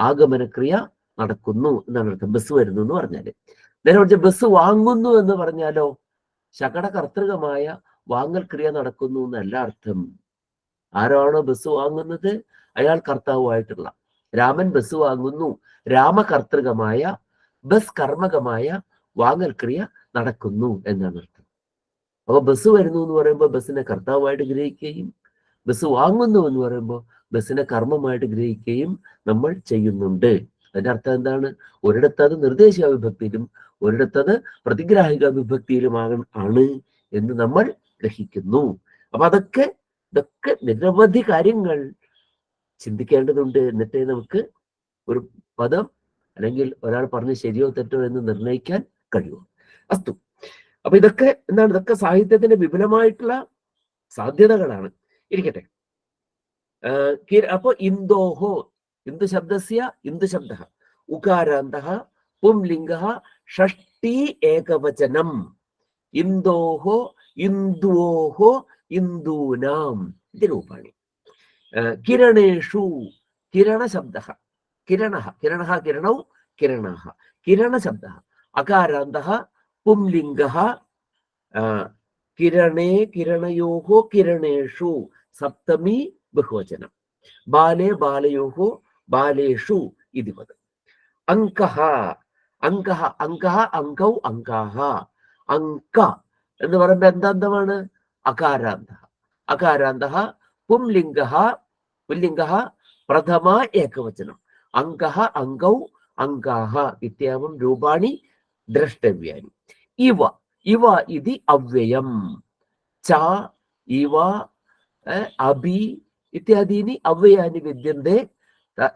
ആഗമനക്രിയ നടക്കുന്നു എന്നാണ് അർത്ഥം. ബസ് വരുന്നു എന്ന് പറഞ്ഞാല്. നേരെ മറിച്ച് ബസ് വാങ്ങുന്നു എന്ന് പറഞ്ഞാലോ ശകടകർത്തൃകമായ വാങ്ങൽ ക്രിയ നടക്കുന്നു എന്നല്ല അർത്ഥം. ആരാണോ ബസ് വാങ്ങുന്നത് അയാൾ കർത്താവുമായിട്ടുള്ള. രാമൻ ബസ് വാങ്ങുന്നു, രാമകർത്തൃകമായ ബസ് കർമ്മകമായ വാങ്ങൽ ക്രിയ നടക്കുന്നു എന്നാണ് അർത്ഥം. അപ്പൊ ബസ് വരുന്നു എന്ന് പറയുമ്പോൾ ബസ്സിനെ കർത്താവായിട്ട് ഗ്രഹിക്കുകയും ബസ് വാങ്ങുന്നു എന്ന് പറയുമ്പോൾ ബസ്സിനെ കർമ്മമായിട്ട് ഗ്രഹിക്കുകയും നമ്മൾ ചെയ്യുന്നുണ്ട്. അതിന്റെ അർത്ഥം എന്താണ്? ഒരിടത്ത് അത് നിർദ്ദേശക വിഭക്തിയിലും ഒരിടത്തത് പ്രതിഗ്രാഹിക വിഭക്തിയിലുമാണ് എന്ന് നമ്മൾ ഗ്രഹിക്കുന്നു. അപ്പൊ ഇതൊക്കെ നിരവധി കാര്യങ്ങൾ ചിന്തിക്കേണ്ടതുണ്ട്. എന്നിട്ടേ നമുക്ക് ഒരു പദം അല്ലെങ്കിൽ ഒരാൾ പറഞ്ഞ് ശരിയോ തെറ്റോ എന്ന് നിർണ്ണയിക്കാൻ കഴിയുമോ. അസ്തു. അപ്പൊ ഇതൊക്കെ എന്താണ്? ഇതൊക്കെ സാഹിത്യത്തിന്റെ വിപുലമായിട്ടുള്ള സാധ്യതകളാണ്. ഇരിക്കട്ടെ. അപ്പൊ ഇന്ദോഹോ, ഇന്ദു ശബ്ദസ്യ ഇന്ദു ശബ്ദ ഉകാരാന്തഃ പുംലിംഗഃ ഷഷ്ടി ഏകവചനം. ഇന്ദോഹോ ഇന്ദുവോഹോ ഇന്ദൂനാം ഇത് രൂപാണി. കിരണേഷു, കിരണ ശബ്ദ, കിരണഃ കിരണഃ കിരണൗ കിരണഃ കിരണ ശബ്ദ അകാരാന്തഃ പുംലിംഗഃ കിരണേ കിരണയോഹോ കിരണേഷു സപ്തമി ബഹുവചനം. ബാലേ ബാലയോഹോ ബാലേഷു ഇതി പദം. അങ്കഃ അങ്കഃ അങ്കഃ അങ്കൗ അങ്കാഃ. അങ്ക എന്ന് പറയുമ്പോ എന്താന്തമാണ്? അകാരാന്തഃ. അകാരാന്തഃ പുംലിംഗഃ പുല്ലിംഗഃ പ്രഥമ ഏകവചനം. അങ്കഃ അങ്കൗ അങ്കാഃ ഇത്യാവം രൂപാണി ദ്രഷ്ടവ്യാനി. ഇവ ഇവ ഇതി അവ്യയം. ച ഇവ അഭി ഇത്യാദീനി അവ്യയാനി വിദ്യന്തെ.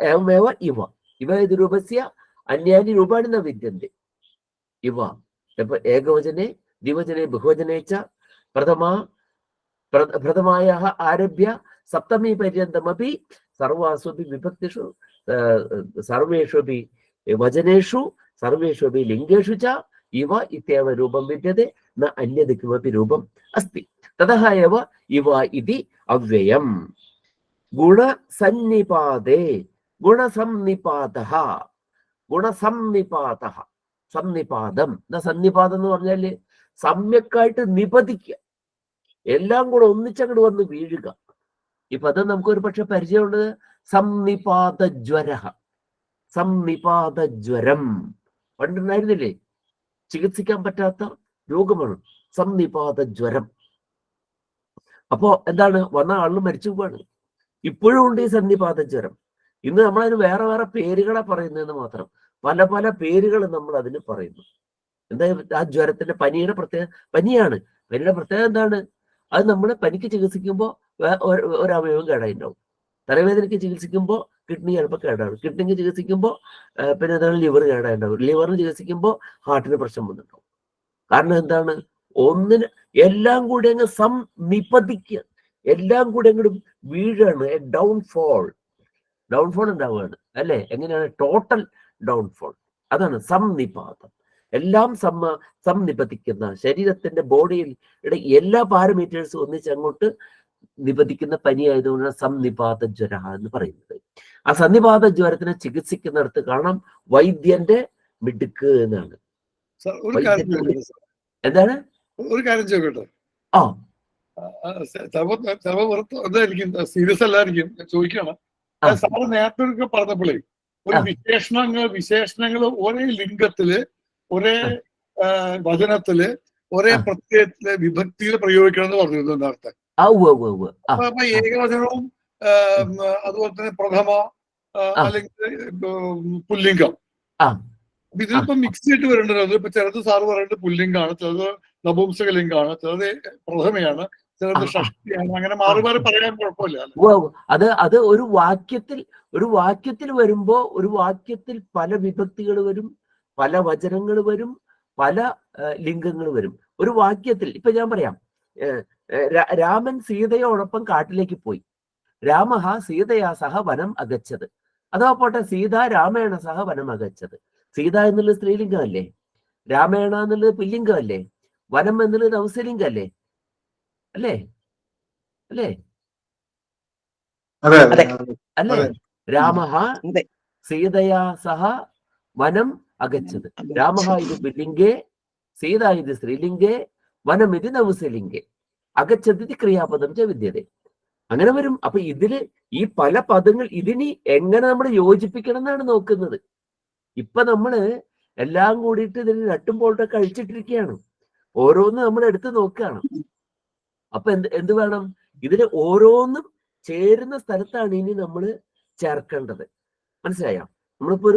ഏവമേവ ഇവ ഇവ ഇത് രൂപസ്യ അന്യാനി രൂപാണി ന വിദ്യന്തെ. ഇവ ഏകവചനെ ദ്വിവചനെ ബഹുവചനെ ച പ്രഥമായാः ആരഭ്യ സപ്തമി പര്യന്തമപി സർവാസ്വപി വിഭക്തിഷു സർവേഷ്വപി വചനേഷു സർവേഷ്വപി ലിംഗേഷു ച ഇവ ഇത്യവ രൂപം വിദ്യത്തെ ന അന്യത് കിമപി രൂപം അസ്തി. തതഃ ഏവ ഇവ ഇതി അവ്യയം. ഗുണസന്നിപാതേ ഗുണസംനിപാതഃ ഗുണസംനിപാതഃ സന്നിപാതം. സന്നിപാതം എന്ന് പറഞ്ഞാല് സമ്യക്കായിട്ട് നിപതിക്കുക, എല്ലാം കൂടെ ഒന്നിച്ചങ്ങോട്ട് വന്ന് വീഴുക. ഈ പദം നമുക്കൊരു പക്ഷെ പരിചയമുള്ളത് സംനിപാതജ്വര, സംനിപാതജ്വരം പണ്ടുണ്ടായിരുന്നില്ലേ? ചികിത്സിക്കാൻ പറ്റാത്ത രോഗമാണ് സംനിപാത ജ്വരം. അപ്പോ എന്താണ്, വന്ന ആളിന് മരിച്ചു പോവാണ്. ഇപ്പോഴും ഉണ്ട് ഈ സന്നിപാത ജ്വരം. ഇന്ന് നമ്മളതിന് വേറെ വേറെ പേരുകളെ പറയുന്നതെന്ന് മാത്രം. പല പല പേരുകൾ നമ്മൾ അതിന് പറയുന്നു. എന്താ ആ ജ്വരത്തിന്റെ, പനിയുടെ പ്രത്യേക പനിയാണ്. പനിയുടെ പ്രത്യേകത എന്താണ്? അത് നമ്മൾ പനിക്ക് ചികിത്സിക്കുമ്പോൾ ഒരു അവയവം കേടായിട്ടുണ്ടാവും. തലവേദനയ്ക്ക് ചികിത്സിക്കുമ്പോൾ കിഡ്നി ചിലപ്പോൾ കേടാണ്. കിഡ്നിക്ക് ചികിത്സിക്കുമ്പോൾ പിന്നെ എന്താണ്, ലിവർ കേടായിട്ടുണ്ടാവും. ലിവറിന് ചികിത്സിക്കുമ്പോൾ ഹാർട്ടിന് പ്രശ്നം വന്നിട്ടുണ്ടാവും. കാരണം എന്താണ്, ഒന്നിന് എല്ലാം കൂടി അങ്ങ് സംനിപതിക്കുക, എല്ലാം കൂടി അങ്ങോട്ട് വീഴാണ്. ഡൗൺഫോൾ ഉണ്ടാവുകയാണ് അല്ലെ? എങ്ങനെയാണ്? Total downfall. അതാണ് സംനിപാതം. എല്ലാം സംനിപതിക്കുന്ന, ശരീരത്തിന്റെ ബോഡിയിൽ എല്ലാ പാരമീറ്റേഴ്സും ഒന്നിച്ച് അങ്ങോട്ട് നിപതിക്കുന്ന പനി ആയതുകൊണ്ടാണ് സംനിപാത ജ്വര എന്ന് പറയുന്നത്. ആ സന്നിപാത ജ്വരത്തിനെ ചികിത്സിക്കുന്നിടത്ത് കാണാം വൈദ്യന്റെ മിടുക്ക് എന്നാണ്. എന്താണ്? ഒരു കാര്യം ചോദിക്കട്ടെ? സീരിയസ് അല്ലായിരിക്കും, ചോദിക്കണം. സാറ് നേരത്തെ പറഞ്ഞപ്പോഴേ ഒരു വിശേഷണങ്ങൾ ഒരേ ലിംഗത്തില്, ഒരേ വചനത്തില്, ഒരേ പ്രത്യയത്തില്, വിഭക്തിയിൽ പ്രയോഗിക്കണം എന്ന് പറഞ്ഞിരുന്നു നേരത്തെ. അപ്പൊ ഏകവചനവും അതുപോലെ തന്നെ പ്രഥമ അല്ലെങ്കിൽ പുല്ലിംഗം, ഇതിലിപ്പോ മിക്സ് ചെയ്തിട്ട് വരേണ്ടത്. ഇപ്പൊ ചിലത് സാറ് പറയുന്നത് പുല്ലിംഗാണ്, ചിലത് നപുംസകലിംഗാണ്, ചിലത് പ്രഥമയാണ്, ചിലത് ഷഷ്ടിയാണ്. അങ്ങനെ മാറി മാറി പറയാൻ കുഴപ്പമില്ല. അത് ഒരു വാക്യത്തിൽ വരുമ്പോ, ഒരു വാക്യത്തിൽ പല വിഭക്തികൾ വരും, പല വചനങ്ങൾ വരും, പല ലിംഗങ്ങൾ വരും ഒരു വാക്യത്തിൽ. ഇപ്പൊ ഞാൻ പറയാം, രാമൻ സീതയോടൊപ്പം കാട്ടിലേക്ക് പോയി. രാമഹ സീതയാ സഹ വനം അഗച്ചത്. അതാ പോട്ടെ, സീത രാമേണ സഹ വനം അഗച്ചത്. സീത എന്നുള്ളത് സ്ത്രീലിംഗം അല്ലേ? രാമേണ എന്നുള്ളത് പുല്ലിംഗം അല്ലേ? വനം എന്നുള്ളത് നൗസലിംഗം അല്ലേ? അല്ലേ? അല്ലേ? അല്ലേ? രാമഹ സീതയാ സഹ വനം അഗച്ചത്. രാമഹ ഇത് പുല്ലിംഗേ, സീത ഇത് സ്ത്രീലിംഗേ, വനം ഇത് നൗസലിംഗേ, അഗച്ചത് ക്രിയാപദം ച വിദ്യതേ. അങ്ങനെ വരും. അപ്പൊ ഇതില് ഈ പല പദങ്ങൾ ഇതിനി എങ്ങനെ നമ്മൾ യോജിപ്പിക്കണം എന്നാണ് നോക്കുന്നത്. ഇപ്പൊ നമ്മള് എല്ലാം കൂടിയിട്ട് ഇതിന് നട്ടും പോട്ടൊക്കെ അഴിച്ചിട്ടിരിക്കുകയാണ്. ഓരോന്നും നമ്മൾ എടുത്ത് നോക്കുകയാണ്. അപ്പൊ എന്ത് വേണം? ഇതിന് ഓരോന്നും ചേരുന്ന സ്ഥലത്താണ് ഇനി നമ്മൾ ചേർക്കേണ്ടത്. മനസ്സിലായോ? നമ്മളിപ്പോ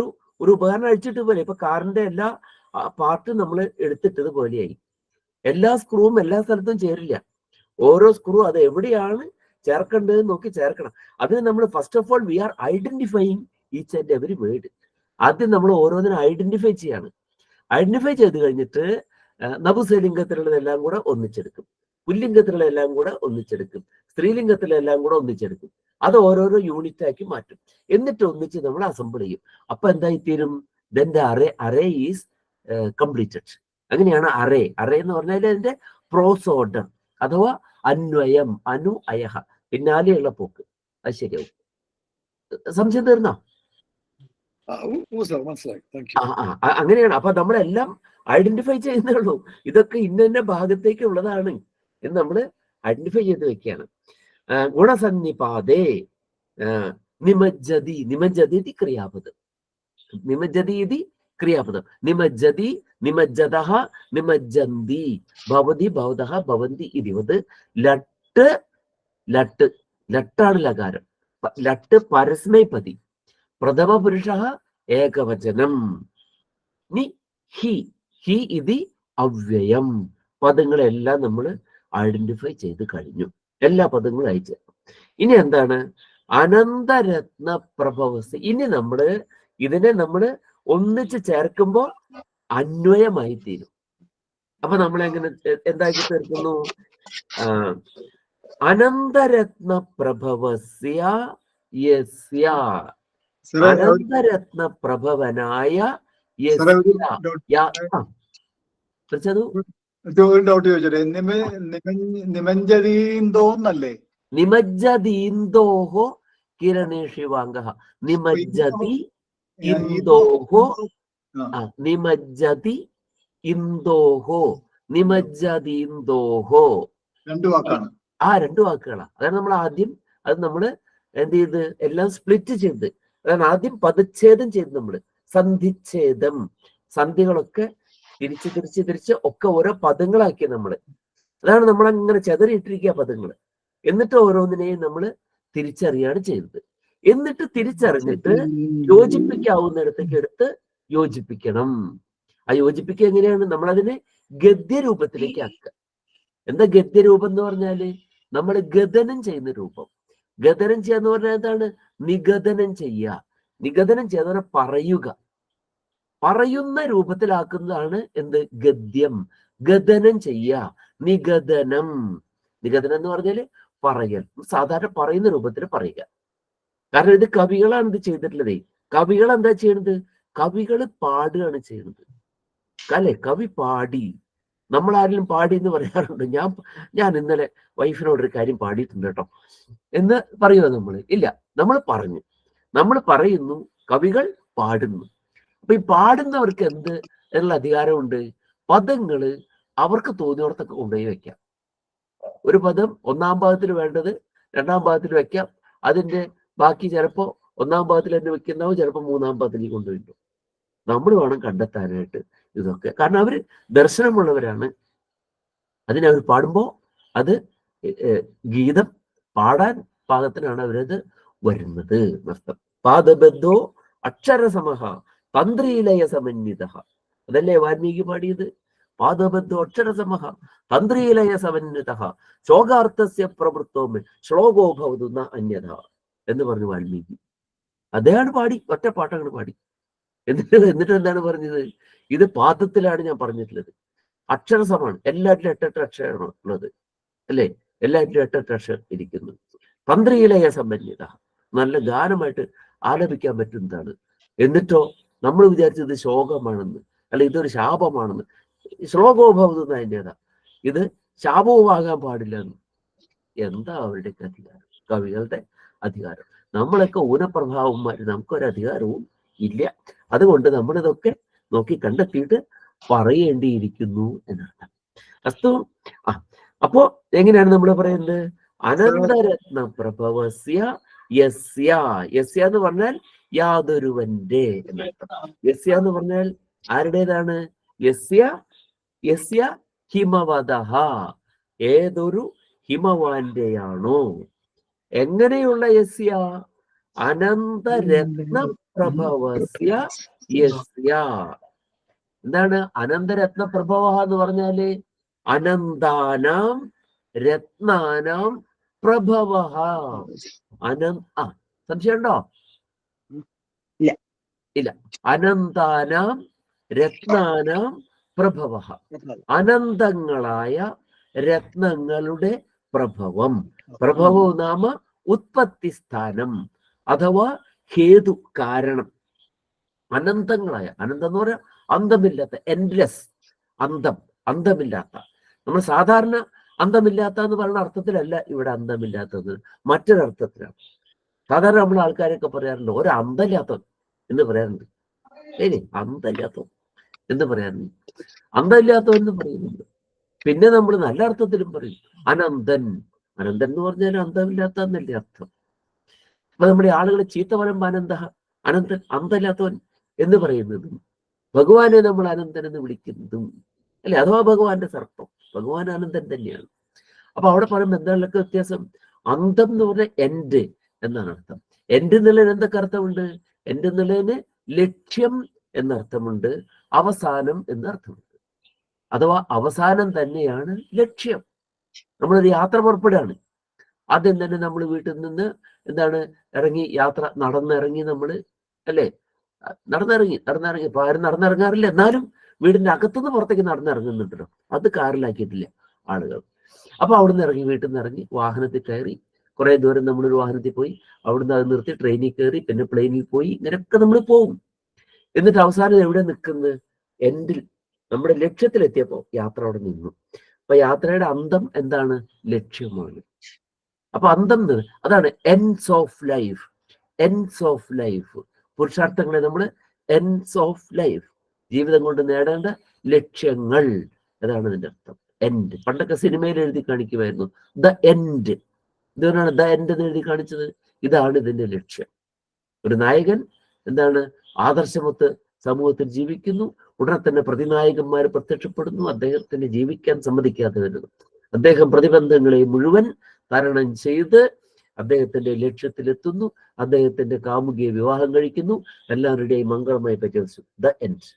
ഒരു ഉപകരണം അഴിച്ചിട്ട് പോലെ, ഇപ്പൊ കാറിന്റെ എല്ലാ പാർട്ടും നമ്മൾ എടുത്തിട്ടത് പോലെയായി. എല്ലാ സ്ക്രൂവും എല്ലാ സ്ഥലത്തും ചേരില്ല. ഓരോ സ്ക്രൂ അത് എവിടെയാണ് ചേർക്കേണ്ടതെന്ന് നോക്കി ചേർക്കണം. അതിന് നമ്മൾ first of all we are identifying each and every word. ആദ്യം നമ്മൾ ഓരോന്നിനും ഐഡന്റിഫൈ ചെയ്യാണ്. ഐഡന്റിഫൈ ചെയ്ത് കഴിഞ്ഞിട്ട് നപുംസകലിംഗത്തിലുള്ളതെല്ലാം കൂടെ ഒന്നിച്ചെടുക്കും, പുല്ലിംഗത്തിലുള്ളതെല്ലാം കൂടെ ഒന്നിച്ചെടുക്കും, സ്ത്രീലിംഗത്തിലെല്ലാം കൂടെ ഒന്നിച്ചെടുക്കും. അത് ഓരോരോ യൂണിറ്റ് ആക്കി മാറ്റും. എന്നിട്ട് ഒന്നിച്ച് നമ്മൾ അസംബിൾ ചെയ്യും. അപ്പൊ എന്തായിത്തീരും? Then the array is completed. അങ്ങനെയാണ് അറേ എന്ന് പറഞ്ഞാൽ അതിന്റെ പ്രോസ് ഓർഡർ അഥവാ അന്വയം, അയഹ, പിന്നാലെയുള്ള പോക്ക്. അത് ശരിയാവും. സംശയം തീർന്നോ? അങ്ങനെയാണ്. അപ്പൊ നമ്മളെല്ലാം ഐഡന്റിഫൈ ചെയ്യുന്നേ ഉള്ളൂ. ഇതൊക്കെ ഇന്ന ഭാഗത്തേക്ക് ഉള്ളതാണ് എന്ന് നമ്മൾ ഐഡന്റിഫൈ ചെയ്ത് വെക്കുകയാണ്. ഗുണസന്നിപാതേ നിമജ്ജതി ക്രിയാപദം. നിമജ്ജതി ഇത് ക്രിയാപദം. നിമജ്ജതി, നിമജ്ജതഃ, നിമജ്ജന്തി, ഭവതി, ഭവതഃ, ഭവന്തി. ഇരുപത് ലട്ടാണ് ലകാരം. ലട്ട് പരസ്മൈപതി. പ്രഥമ പുരുഷ ഏകവചനം. ഹി ഇത് അവ്യയം. പദങ്ങളെല്ലാം നമ്മൾ ഐഡന്റിഫൈ ചെയ്ത് കഴിഞ്ഞു. എല്ലാ പദങ്ങളും അയച്ചു. ഇനി എന്താണ്? അനന്തരത്ന പ്രഭവസ്. ഇനി ഇതിനെ നമ്മള് ഒന്നിച്ച് ചേർക്കുമ്പോൾ അന്വയമായി തീരും. അപ്പൊ നമ്മൾ എങ്ങനെ എന്താക്കി തീർക്കുന്നു? അനന്തരത്ന പ്രഭവസ്യ യസ്യ. അനന്തരത്ന പ്രഭവനായ നിമജ്ജതീന്തോഹോ കിരണേഷിവാംഗഃ. നിമജ്ജതി ഇന്തോഹോ, നിമജ്ജതി ഇന്തോഹോ, നിമജ്ജതീന്തോഹോ. രണ്ട് വാക്കാണ്. രണ്ട് വാക്കുകളാണ്. അതാണ് നമ്മൾ ആദ്യം നമ്മൾ എന്ത് ചെയ്ത് എല്ലാം സ്പ്ലിറ്റ് ചെയ്ത്, അതാണ് ആദ്യം പദച്ഛേദം ചെയ്ത് നമ്മൾ സന്ധിച്ഛേദം. സന്ധികളൊക്കെ തിരിച്ച് തിരിച്ച് തിരിച്ച് ഒക്കെ ഓരോ പദങ്ങളാക്കി നമ്മള്. അതാണ് നമ്മളങ്ങനെ ചെതറിയിട്ടിരിക്കുക പദങ്ങൾ. എന്നിട്ട് ഓരോന്നിനെയും നമ്മൾ തിരിച്ചറിയാണ് ചെയ്യുന്നത്. എന്നിട്ട് തിരിച്ചറിഞ്ഞിട്ട് യോജിപ്പിക്കാവുന്നിടത്തേക്ക് എടുത്ത് യോജിപ്പിക്കണം. ആ യോജിപ്പിക്കുക എങ്ങനെയാണ്? നമ്മളതിനെ ഗദ്യരൂപത്തിലേക്ക് ആക്കുക. എന്താ ഗദ്യരൂപം എന്ന് പറഞ്ഞാല്? നമ്മൾ ഗദനം ചെയ്യുന്ന രൂപം. ഗദനം ചെയ്യാന്ന് പറഞ്ഞാൽ എന്താണ്? നിഗദനം ചെയ്യുക. നിഗദനം ചെയ്യാന്ന് പറഞ്ഞാൽ പറയുക. പറയുന്ന രൂപത്തിലാക്കുന്നതാണ് എന്ത്? ഗദ്യം. ഗദനം ചെയ്യുക, നിഗദനം. നിഗദനം എന്ന് പറഞ്ഞാല് പറയൽ. സാധാരണ പറയുന്ന രൂപത്തിൽ പറയുക. കാരണം ഇത് കവികളാണ് ഇത് ചെയ്തിട്ടുള്ളത്. കവികൾ എന്താ ചെയ്യുന്നത്? കവികള് പാടുകയാണ് ചെയ്യുന്നത്. അല്ലെ? കവി പാടി. നമ്മൾ ആരെങ്കിലും പാടി എന്ന് പറയാറുണ്ട്? ഞാൻ ഇന്നലെ വൈഫിനോടൊരു കാര്യം പാടിയിട്ടുണ്ട് കേട്ടോ എന്ന് പറയുമോ നമ്മൾ? ഇല്ല. നമ്മൾ പറഞ്ഞു, നമ്മൾ പറയുന്നു, കവികൾ പാടുന്നു. അപ്പൊ ഈ പാടുന്നവർക്ക് എന്ത് എന്നുള്ള അധികാരമുണ്ട്? പദങ്ങള് അവർക്ക് തോന്നിയോടത്തൊക്കെ കൊണ്ടുപോയി വെക്കാം. ഒരു പദം ഒന്നാം ഭാഗത്തിൽ വേണ്ടത് രണ്ടാം ഭാഗത്തിൽ വെക്കാം. അതിന്റെ ബാക്കി ചിലപ്പോ ഒന്നാം ഭാഗത്തിൽ തന്നെ വെക്കുന്നതാവും, ചിലപ്പോൾ മൂന്നാം ഭാഗത്തിലേക്ക് കൊണ്ടുപോയിട്ടു. നമ്മൾ വേണം കണ്ടെത്താനായിട്ട് ഇതൊക്കെ. കാരണം അവര് ദർശനമുള്ളവരാണ്. അതിനവർ പാടുമ്പോൾ അത് ഗീതം പാടാൻ പാകത്തിനാണ് അവരത് വരുന്നത് നൃത്തം. പാദബദ്ധോ അക്ഷരസമഹ തന്ത്രീലയ സമന്വിത. അതല്ലേ വാൽമീകി പാടിയത്? പാദബദ്ധോ അക്ഷരസമഹ തന്ത്രീലയ സമന്വിത ശോകാർത്ഥസ്യ പ്രവൃത്തോമേ ശ്ലോകോ ഭവതുന്ന അന്യഥ എന്ന് പറഞ്ഞു വാൽമീകി. അദ്ദേഹമാണ് പാടി, ഒറ്റ പാട്ടങ്ങൾ പാടി. എന്നിട്ട് എന്താണ് പറഞ്ഞത്? ഇത് പാദത്തിലാണ് ഞാൻ പറഞ്ഞിട്ടുള്ളത്. അക്ഷരസമാണ്. എല്ലാറ്റിലും 8 അക്ഷരമാണ് ഉള്ളത്, അല്ലേ? എല്ലാറ്റിലും 8 അക്ഷരം ഇരിക്കുന്നു. തന്ത്രീലയ സമന്വിത, നല്ല ഗാനമായിട്ട് ആലപിക്കാൻ പറ്റുന്നതാണ്. എന്നിട്ടോ നമ്മൾ വിചാരിച്ചത് ശോകമാണെന്ന്, അല്ല ഇതൊരു ശാപമാണെന്ന്. ശ്ലോകോഭവതുന്ന അന്യത, ഇത് ശാപവും ആകാൻ പാടില്ല എന്ന്. എന്താ അവരുടെ അധികാരം? കവികളുടെ അധികാരം. നമ്മളൊക്കെ ഊനപ്രഭാവന്മാര്, നമുക്കൊരു അധികാരവും ഇല്ല. അതുകൊണ്ട് നമ്മളിതൊക്കെ നോക്കി കണ്ടെത്തിയിട്ട് പറയേണ്ടിയിരിക്കുന്നു എന്നർത്ഥം. അസ്തു. അപ്പോ എങ്ങനെയാണ് നമ്മൾ പറയുന്നത്? അനന്തരത്ന പ്രഭവസ്യ യസ്യ. യസ്യ എന്ന് പറഞ്ഞാൽ യാതൊരുവന്റെ എന്നർത്ഥം. യസ്യ എന്ന് പറഞ്ഞാൽ ആരുടേതാണ്? യസ്യ ഹിമവദഹ, ഏതൊരു ഹിമവാന്റെയാണോ. എങ്ങനെയുള്ള യസ്യ? അനന്തരത്ന പ്രഭവസ്യ യസ്യ. എന്താണ് അനന്തരത്ന പ്രഭവ എന്ന് പറഞ്ഞാല്? അനന്താനാം രത്നാനാം പ്രഭവ. സംശയമുണ്ടോ? ഇല്ല. അനന്താനാം രത്നാനാം പ്രഭവ, അനന്തങ്ങളായ രത്നങ്ങളുടെ പ്രഭവം. പ്രഭവം നാമ ഉത്പത്തി സ്ഥാനം അഥവാ ഹേതു, കാരണം. അനന്തങ്ങളായ, അനന്തം എന്ന് പറയാം അന്തമില്ലാത്ത, എൻഡ്ലെസ്, അന്തമില്ലാത്ത. നമ്മൾ സാധാരണ അന്തമില്ലാത്ത എന്ന് പറയുന്ന അർത്ഥത്തിലല്ല ഇവിടെ അന്തമില്ലാത്തത്, മറ്റൊരർത്ഥത്തിലാണ്. സാധാരണ നമ്മൾ ആൾക്കാരൊക്കെ പറയാറുണ്ട് ഒരു അന്തമില്ലാത്തവൻ എന്ന് പറയാറുണ്ട്. അന്തമില്ലാത്തവൻ എന്ന് പറയാറുണ്ട്. അന്തമില്ലാത്തവൻ എന്ന് പറയുന്നുണ്ട്. പിന്നെ നമ്മൾ നല്ല അർത്ഥത്തിലും പറയും അനന്തൻ. അനന്തൻ എന്ന് പറഞ്ഞാൽ അന്തമില്ലാത്ത എന്നല്ലേ അർത്ഥം. അപ്പൊ നമ്മുടെ ആളുകളെ ചീത്ത പറയുമ്പോ അനന്തൻ, അന്തമില്ലാത്തവൻ എന്ന് പറയുന്നതും ഭഗവാനെ നമ്മൾ അനന്തൻ എന്ന് വിളിക്കുന്നതും അല്ലെ? അഥവാ ഭഗവാന്റെ സർപ്പം, ഭഗവാൻ അനന്തൻ തന്നെയാണ്. അപ്പൊ അവിടെ പറയുമ്പോൾ എന്താണൊക്കെ വ്യത്യാസം? അന്തം എന്ന് പറഞ്ഞാൽ എൻഡ് എന്നാണ് അർത്ഥം. എൻഡ് എന്നുള്ളതിന് എന്തൊക്കെ അർത്ഥമുണ്ട്? എൻഡ് എന്നുള്ളതിന് ലക്ഷ്യം എന്നർത്ഥമുണ്ട്, അവസാനം എന്നർത്ഥമുണ്ട്. അഥവാ അവസാനം തന്നെയാണ് ലക്ഷ്യം. നമ്മളൊരു യാത്ര പുറപ്പെടുകയാണ്. ആദ്യം തന്നെ നമ്മൾ വീട്ടിൽ നിന്ന് എന്താണ് ഇറങ്ങി, യാത്ര നടന്നിറങ്ങി, നമ്മള് അല്ലേ നടന്നിറങ്ങി. ഇപ്പൊ ആരും നടന്നിറങ്ങാറില്ല, എന്നാലും വീടിന്റെ അകത്തുനിന്ന് പുറത്തേക്ക് നടന്നിറങ്ങുന്നുണ്ടല്ലോ. അത് കാറിലാക്കിയിട്ടില്ല ആളുകൾ. അപ്പൊ അവിടുന്ന് ഇറങ്ങി, വീട്ടിൽ നിന്ന് ഇറങ്ങി, വാഹനത്തിൽ കയറി, കുറെ ദൂരം നമ്മളൊരു വാഹനത്തിൽ പോയി, അവിടുന്ന് അത് നിർത്തി ട്രെയിനിൽ കയറി, പിന്നെ പ്ലെയിനിൽ പോയി, ഇങ്ങനെയൊക്കെ നമ്മൾ പോകും. എന്നിട്ട് അവസാനം എവിടെ നിൽക്കുന്നത്? എൻഡിൽ, നമ്മുടെ ലക്ഷ്യത്തിലെത്തിയപ്പോ യാത്ര അവിടെ നിന്നു. അപ്പൊ യാത്രയുടെ അന്തം എന്താണ്? ലക്ഷ്യമാണ്. അപ്പൊ അന്തം അതാണ് ends of life. Ends of life, പുരുഷാർത്ഥങ്ങളെ നമ്മൾ എൻഡ്സ് ഓഫ് ലൈഫ്, ജീവിതം കൊണ്ട് നേടേണ്ട ലക്ഷ്യങ്ങൾ, അതാണ് ഇതിന്റെ അർത്ഥം. എൻഡ്. പണ്ടൊക്കെ സിനിമയിൽ എഴുതി കാണിക്കുമായിരുന്നു ദ എൻഡ്. ഇതാണ് ദ എൻഡ് എന്ന് എഴുതി കാണിച്ചത്. ഇതാണ് ഇതിന്റെ ലക്ഷ്യം. ഒരു നായകൻ എന്താണ് ആദർശമൊത്ത് സമൂഹത്തിൽ ജീവിക്കുന്നു. ഉടനെ തന്നെ പ്രതിനായകന്മാർ പ്രത്യക്ഷപ്പെടുന്നു. അദ്ദേഹത്തിന് ജീവിക്കാൻ സമ്മതിക്കാതെ വരുന്നു. അദ്ദേഹം പ്രതിബന്ധങ്ങളെ മുഴുവൻ തരണം ചെയ്ത് അദ്ദേഹത്തിന്റെ ലക്ഷ്യത്തിലെത്തുന്നു. അദ്ദേഹത്തിന്റെ കാമുകിയെ വിവാഹം കഴിക്കുന്നു. എല്ലാവരുടെയും മംഗളമായി പ്രചരിച്ചു. The end.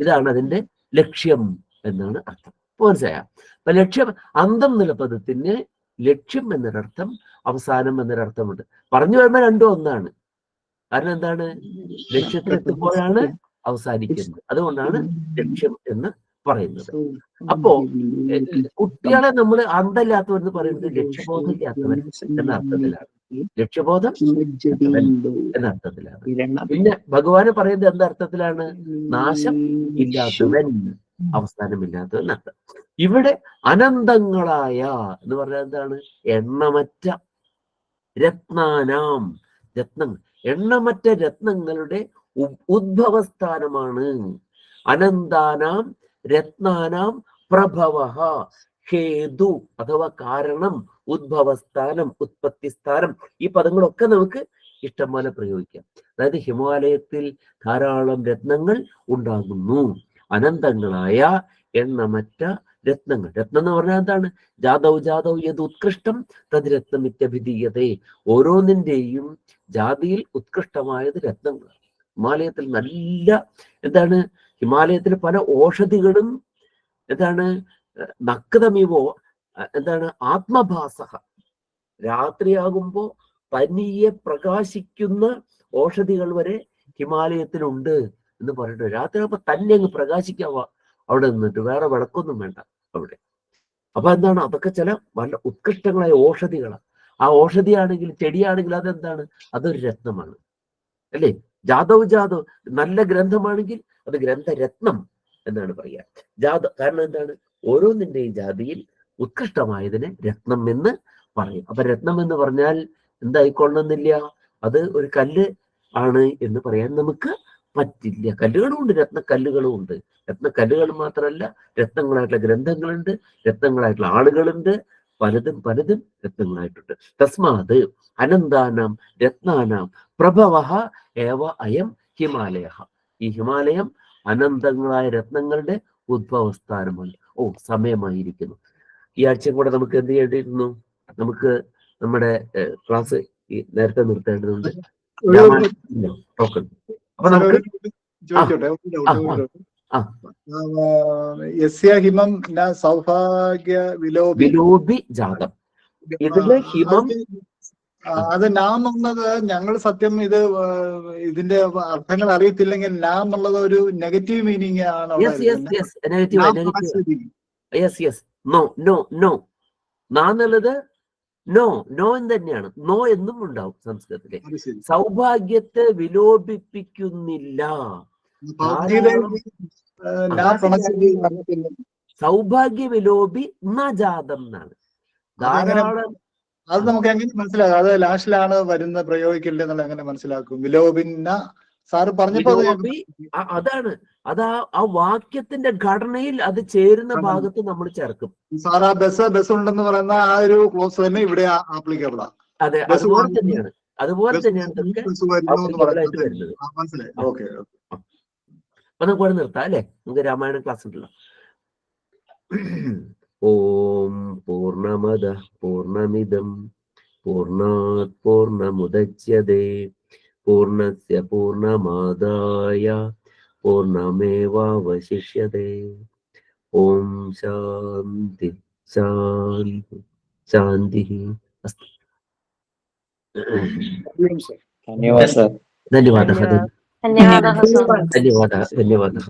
ഇതാണ് അതിന്റെ ലക്ഷ്യം എന്നാണ് അർത്ഥം. മനസ്സിലായ? അപ്പൊ ലക്ഷ്യം, അന്തം എന്നുള്ള പദത്തിന് ലക്ഷ്യം എന്നൊരർത്ഥം, അവസാനം എന്നൊരർത്ഥമുണ്ട്. പറഞ്ഞു വരുമ്പോൾ രണ്ടും ഒന്നാണ്. കാരണം എന്താണ്? ലക്ഷ്യത്തിലെത്തുമ്പോഴാണ് അവസാനിക്കുന്നത്. അതുകൊണ്ടാണ് ലക്ഷ്യം എന്ന് പറയുന്നത്. അപ്പോ കുട്ടികളെ നമ്മൾ അന്തമില്ലാത്തവരെന്ന് പറയുന്നത് ലക്ഷ്യബോധമില്ലാത്തവൻ എന്ന അർത്ഥത്തിലാണ്. ലക്ഷ്യബോധം എന്ന അർത്ഥത്തിലാണ്. പിന്നെ ഭഗവാന് പറയുന്നത് എന്തർത്ഥത്തിലാണ്? നാശം ഇല്ലാത്തവൻ, അവസാനമില്ലാത്തവൻ എന്നർത്ഥം. ഇവിടെ അനന്തങ്ങളായ എന്ന് പറഞ്ഞാൽ എന്താണ്? എണ്ണമറ്റ രത്നാനാം, രത്നങ്ങൾ, എണ്ണമറ്റ രത്നങ്ങളുടെ ഉദ്ഭവസ്ഥാനമാണ്. അനന്താനാം രത്നാനാം പ്രഭവ, ഹേതു അഥവാ കാരണം, ഉദ്ഭവസ്ഥാനം, ഉത്പത്തിസ്ഥാനം, ഈ പദങ്ങളൊക്കെ നമുക്ക് ഇഷ്ടം പോലെ പ്രയോഗിക്കാം. അതായത് ഹിമാലയത്തിൽ ധാരാളം രത്നങ്ങൾ ഉണ്ടാകുന്നു. അനന്തങ്ങളായ എണ്ണമറ്റ രത്നങ്ങൾ. രത്നം എന്ന് പറഞ്ഞാൽ എന്താണ്? ജാതവ് ജാതവ് യത് ഉത്കൃഷ്ടം തത് രത്നമിത്യഭിധീയതേ. ഓരോന്നിന്റെയും ജാതിയിൽ ഉത്കൃഷ്ടമായത് രത്നങ്ങളാണ്. ഹിമാലയത്തിൽ നല്ല എന്താണ്? ഹിമാലയത്തിൽ പല ഔഷധികളും എന്താണ്? നക്തമിവോ എന്താണ്? ആത്മഭാസഹ, രാത്രിയാകുമ്പോ തനിയെ പ്രകാശിക്കുന്ന ഔഷധികൾ വരെ ഹിമാലയത്തിലുണ്ട് എന്ന് പറഞ്ഞിട്ട്, രാത്രിയാകുമ്പോ തന്നെ അങ്ങ് പ്രകാശിക്കാവ അവിടെ നിന്നിട്ട്, വേറെ വിളക്കൊന്നും വേണ്ട അവിടെ. അപ്പൊ എന്താണ്? അതൊക്കെ ചില നല്ല ഉത്കൃഷ്ടങ്ങളായ ഔഷധികളാണ്. ആ ഔഷധിയാണെങ്കിൽ, ചെടിയാണെങ്കിൽ അതെന്താണ്? അതൊരു രത്നമാണ്, അല്ലേ? ജാതവ് ജാതവ് നല്ല ഗ്രന്ഥമാണെങ്കിൽ അത് ഗ്രന്ഥരത്നം എന്നാണ് പറയുക. കാരണം എന്താണ്? ഓരോന്നിന്റെയും ജാതിയിൽ ഉത്കൃഷ്ടമായതിനെ രത്നം എന്ന് പറയും. അപ്പൊ രത്നം എന്ന് പറഞ്ഞാൽ എന്തായിക്കൊള്ളണമെന്നില്ല, അത് ഒരു കല്ല് ആണ് എന്ന് പറയാൻ നമുക്ക് പറ്റില്ല. കല്ലുകളും ഉണ്ട്, രത്നക്കല്ലുകളും ഉണ്ട്. രത്നക്കല്ലുകൾ മാത്രമല്ല, രത്നങ്ങളായിട്ടുള്ള ഗ്രന്ഥങ്ങളുണ്ട്, രത്നങ്ങളായിട്ടുള്ള ആളുകളുണ്ട്, പലതും പലതും രത്നങ്ങളായിട്ടുണ്ട്. തസ്മാത് അനന്താനാം രത്നാനാം പ്രഭവ ഏവ അയം ഹിമാലയ. ഈ ഹിമാലയം അനന്തങ്ങളായ രത്നങ്ങളുടെ ഉദ്ഭവസ്ഥാനമാണ്. സമയമായിരിക്കുന്നു. ഈ ആഴ്ചയും കൂടെ നമുക്ക് എന്ത് ചെയ്യേണ്ടിയിരുന്നു? നമുക്ക് നമ്മുടെ ക്ലാസ് നേരത്തെ നിർത്തേണ്ടതുണ്ട്. അപ്പൊ നമുക്ക് ഹിമം സൗഭാഗ്യ വിലോപി ജാതം. ഇതില് ഹിമം അത് നാം എന്നത് ഞങ്ങൾ സത്യം ഇതിന്റെ അർത്ഥങ്ങൾ അറിയത്തില്ലെങ്കിൽ നാം എന്നുള്ളത് ഒരു നെഗറ്റീവ് മീനിങ് ആണ്. എന്നുള്ളത് നോ എന്ന് തന്നെയാണ്. നോ എന്നും ഉണ്ടാവും സംസ്കൃതത്തിലെ. സൗഭാഗ്യത്തെ വിലോപിപ്പിക്കുന്നില്ല. സൗഭാഗ്യ വിലോപി ജാതം എന്നാണ്. ധാരാളം. അത് നമുക്ക് എങ്ങനെ മനസ്സിലാക്കാം? അത് ലാസ്റ്റിലാണ് വരുന്ന പ്രയോഗിക്കില്ല എന്നുള്ള എങ്ങനെ മനസ്സിലാക്കും? വിലോപിന്ന സാറ് പറഞ്ഞപ്പോ അതാണ്. അത് ആ വാക്യത്തിന്റെ ഘടനയിൽ അത് ചേരുന്ന ഭാഗത്ത് നമ്മൾ ചേർക്കും. സാർ ആ ബസ് ഉണ്ടെന്ന് പറയുന്ന ആ ഒരു ക്ലോസ് തന്നെ ഇവിടെ ആപ്ലിക്കബിൾ ആണ്. അതെ, അതുപോലെ തന്നെയാണ്. മനസ്സിലായി. ഓക്കെ. അപ്പൊ നമുക്ക് ഇവിടെ നിർത്താം, അല്ലെ? നമുക്ക് രാമായണ ക്ലാസ് ഉണ്ടല്ലോ. ഓം പൂർണ്ണമദ പൂർണ്ണമിദം പൂർണ്ണാത് പൂർണ്ണമുദച്യതേ പൂർണ്ണസ്യ പൂർണ്ണമാദായ പൂർണ്ണമേവാവശിഷ്യതേ. ഓം ശാന്തി ശാന്തി ശാന്തി. അസ്തു. ധന്യവാദः. ധന്യവാദः.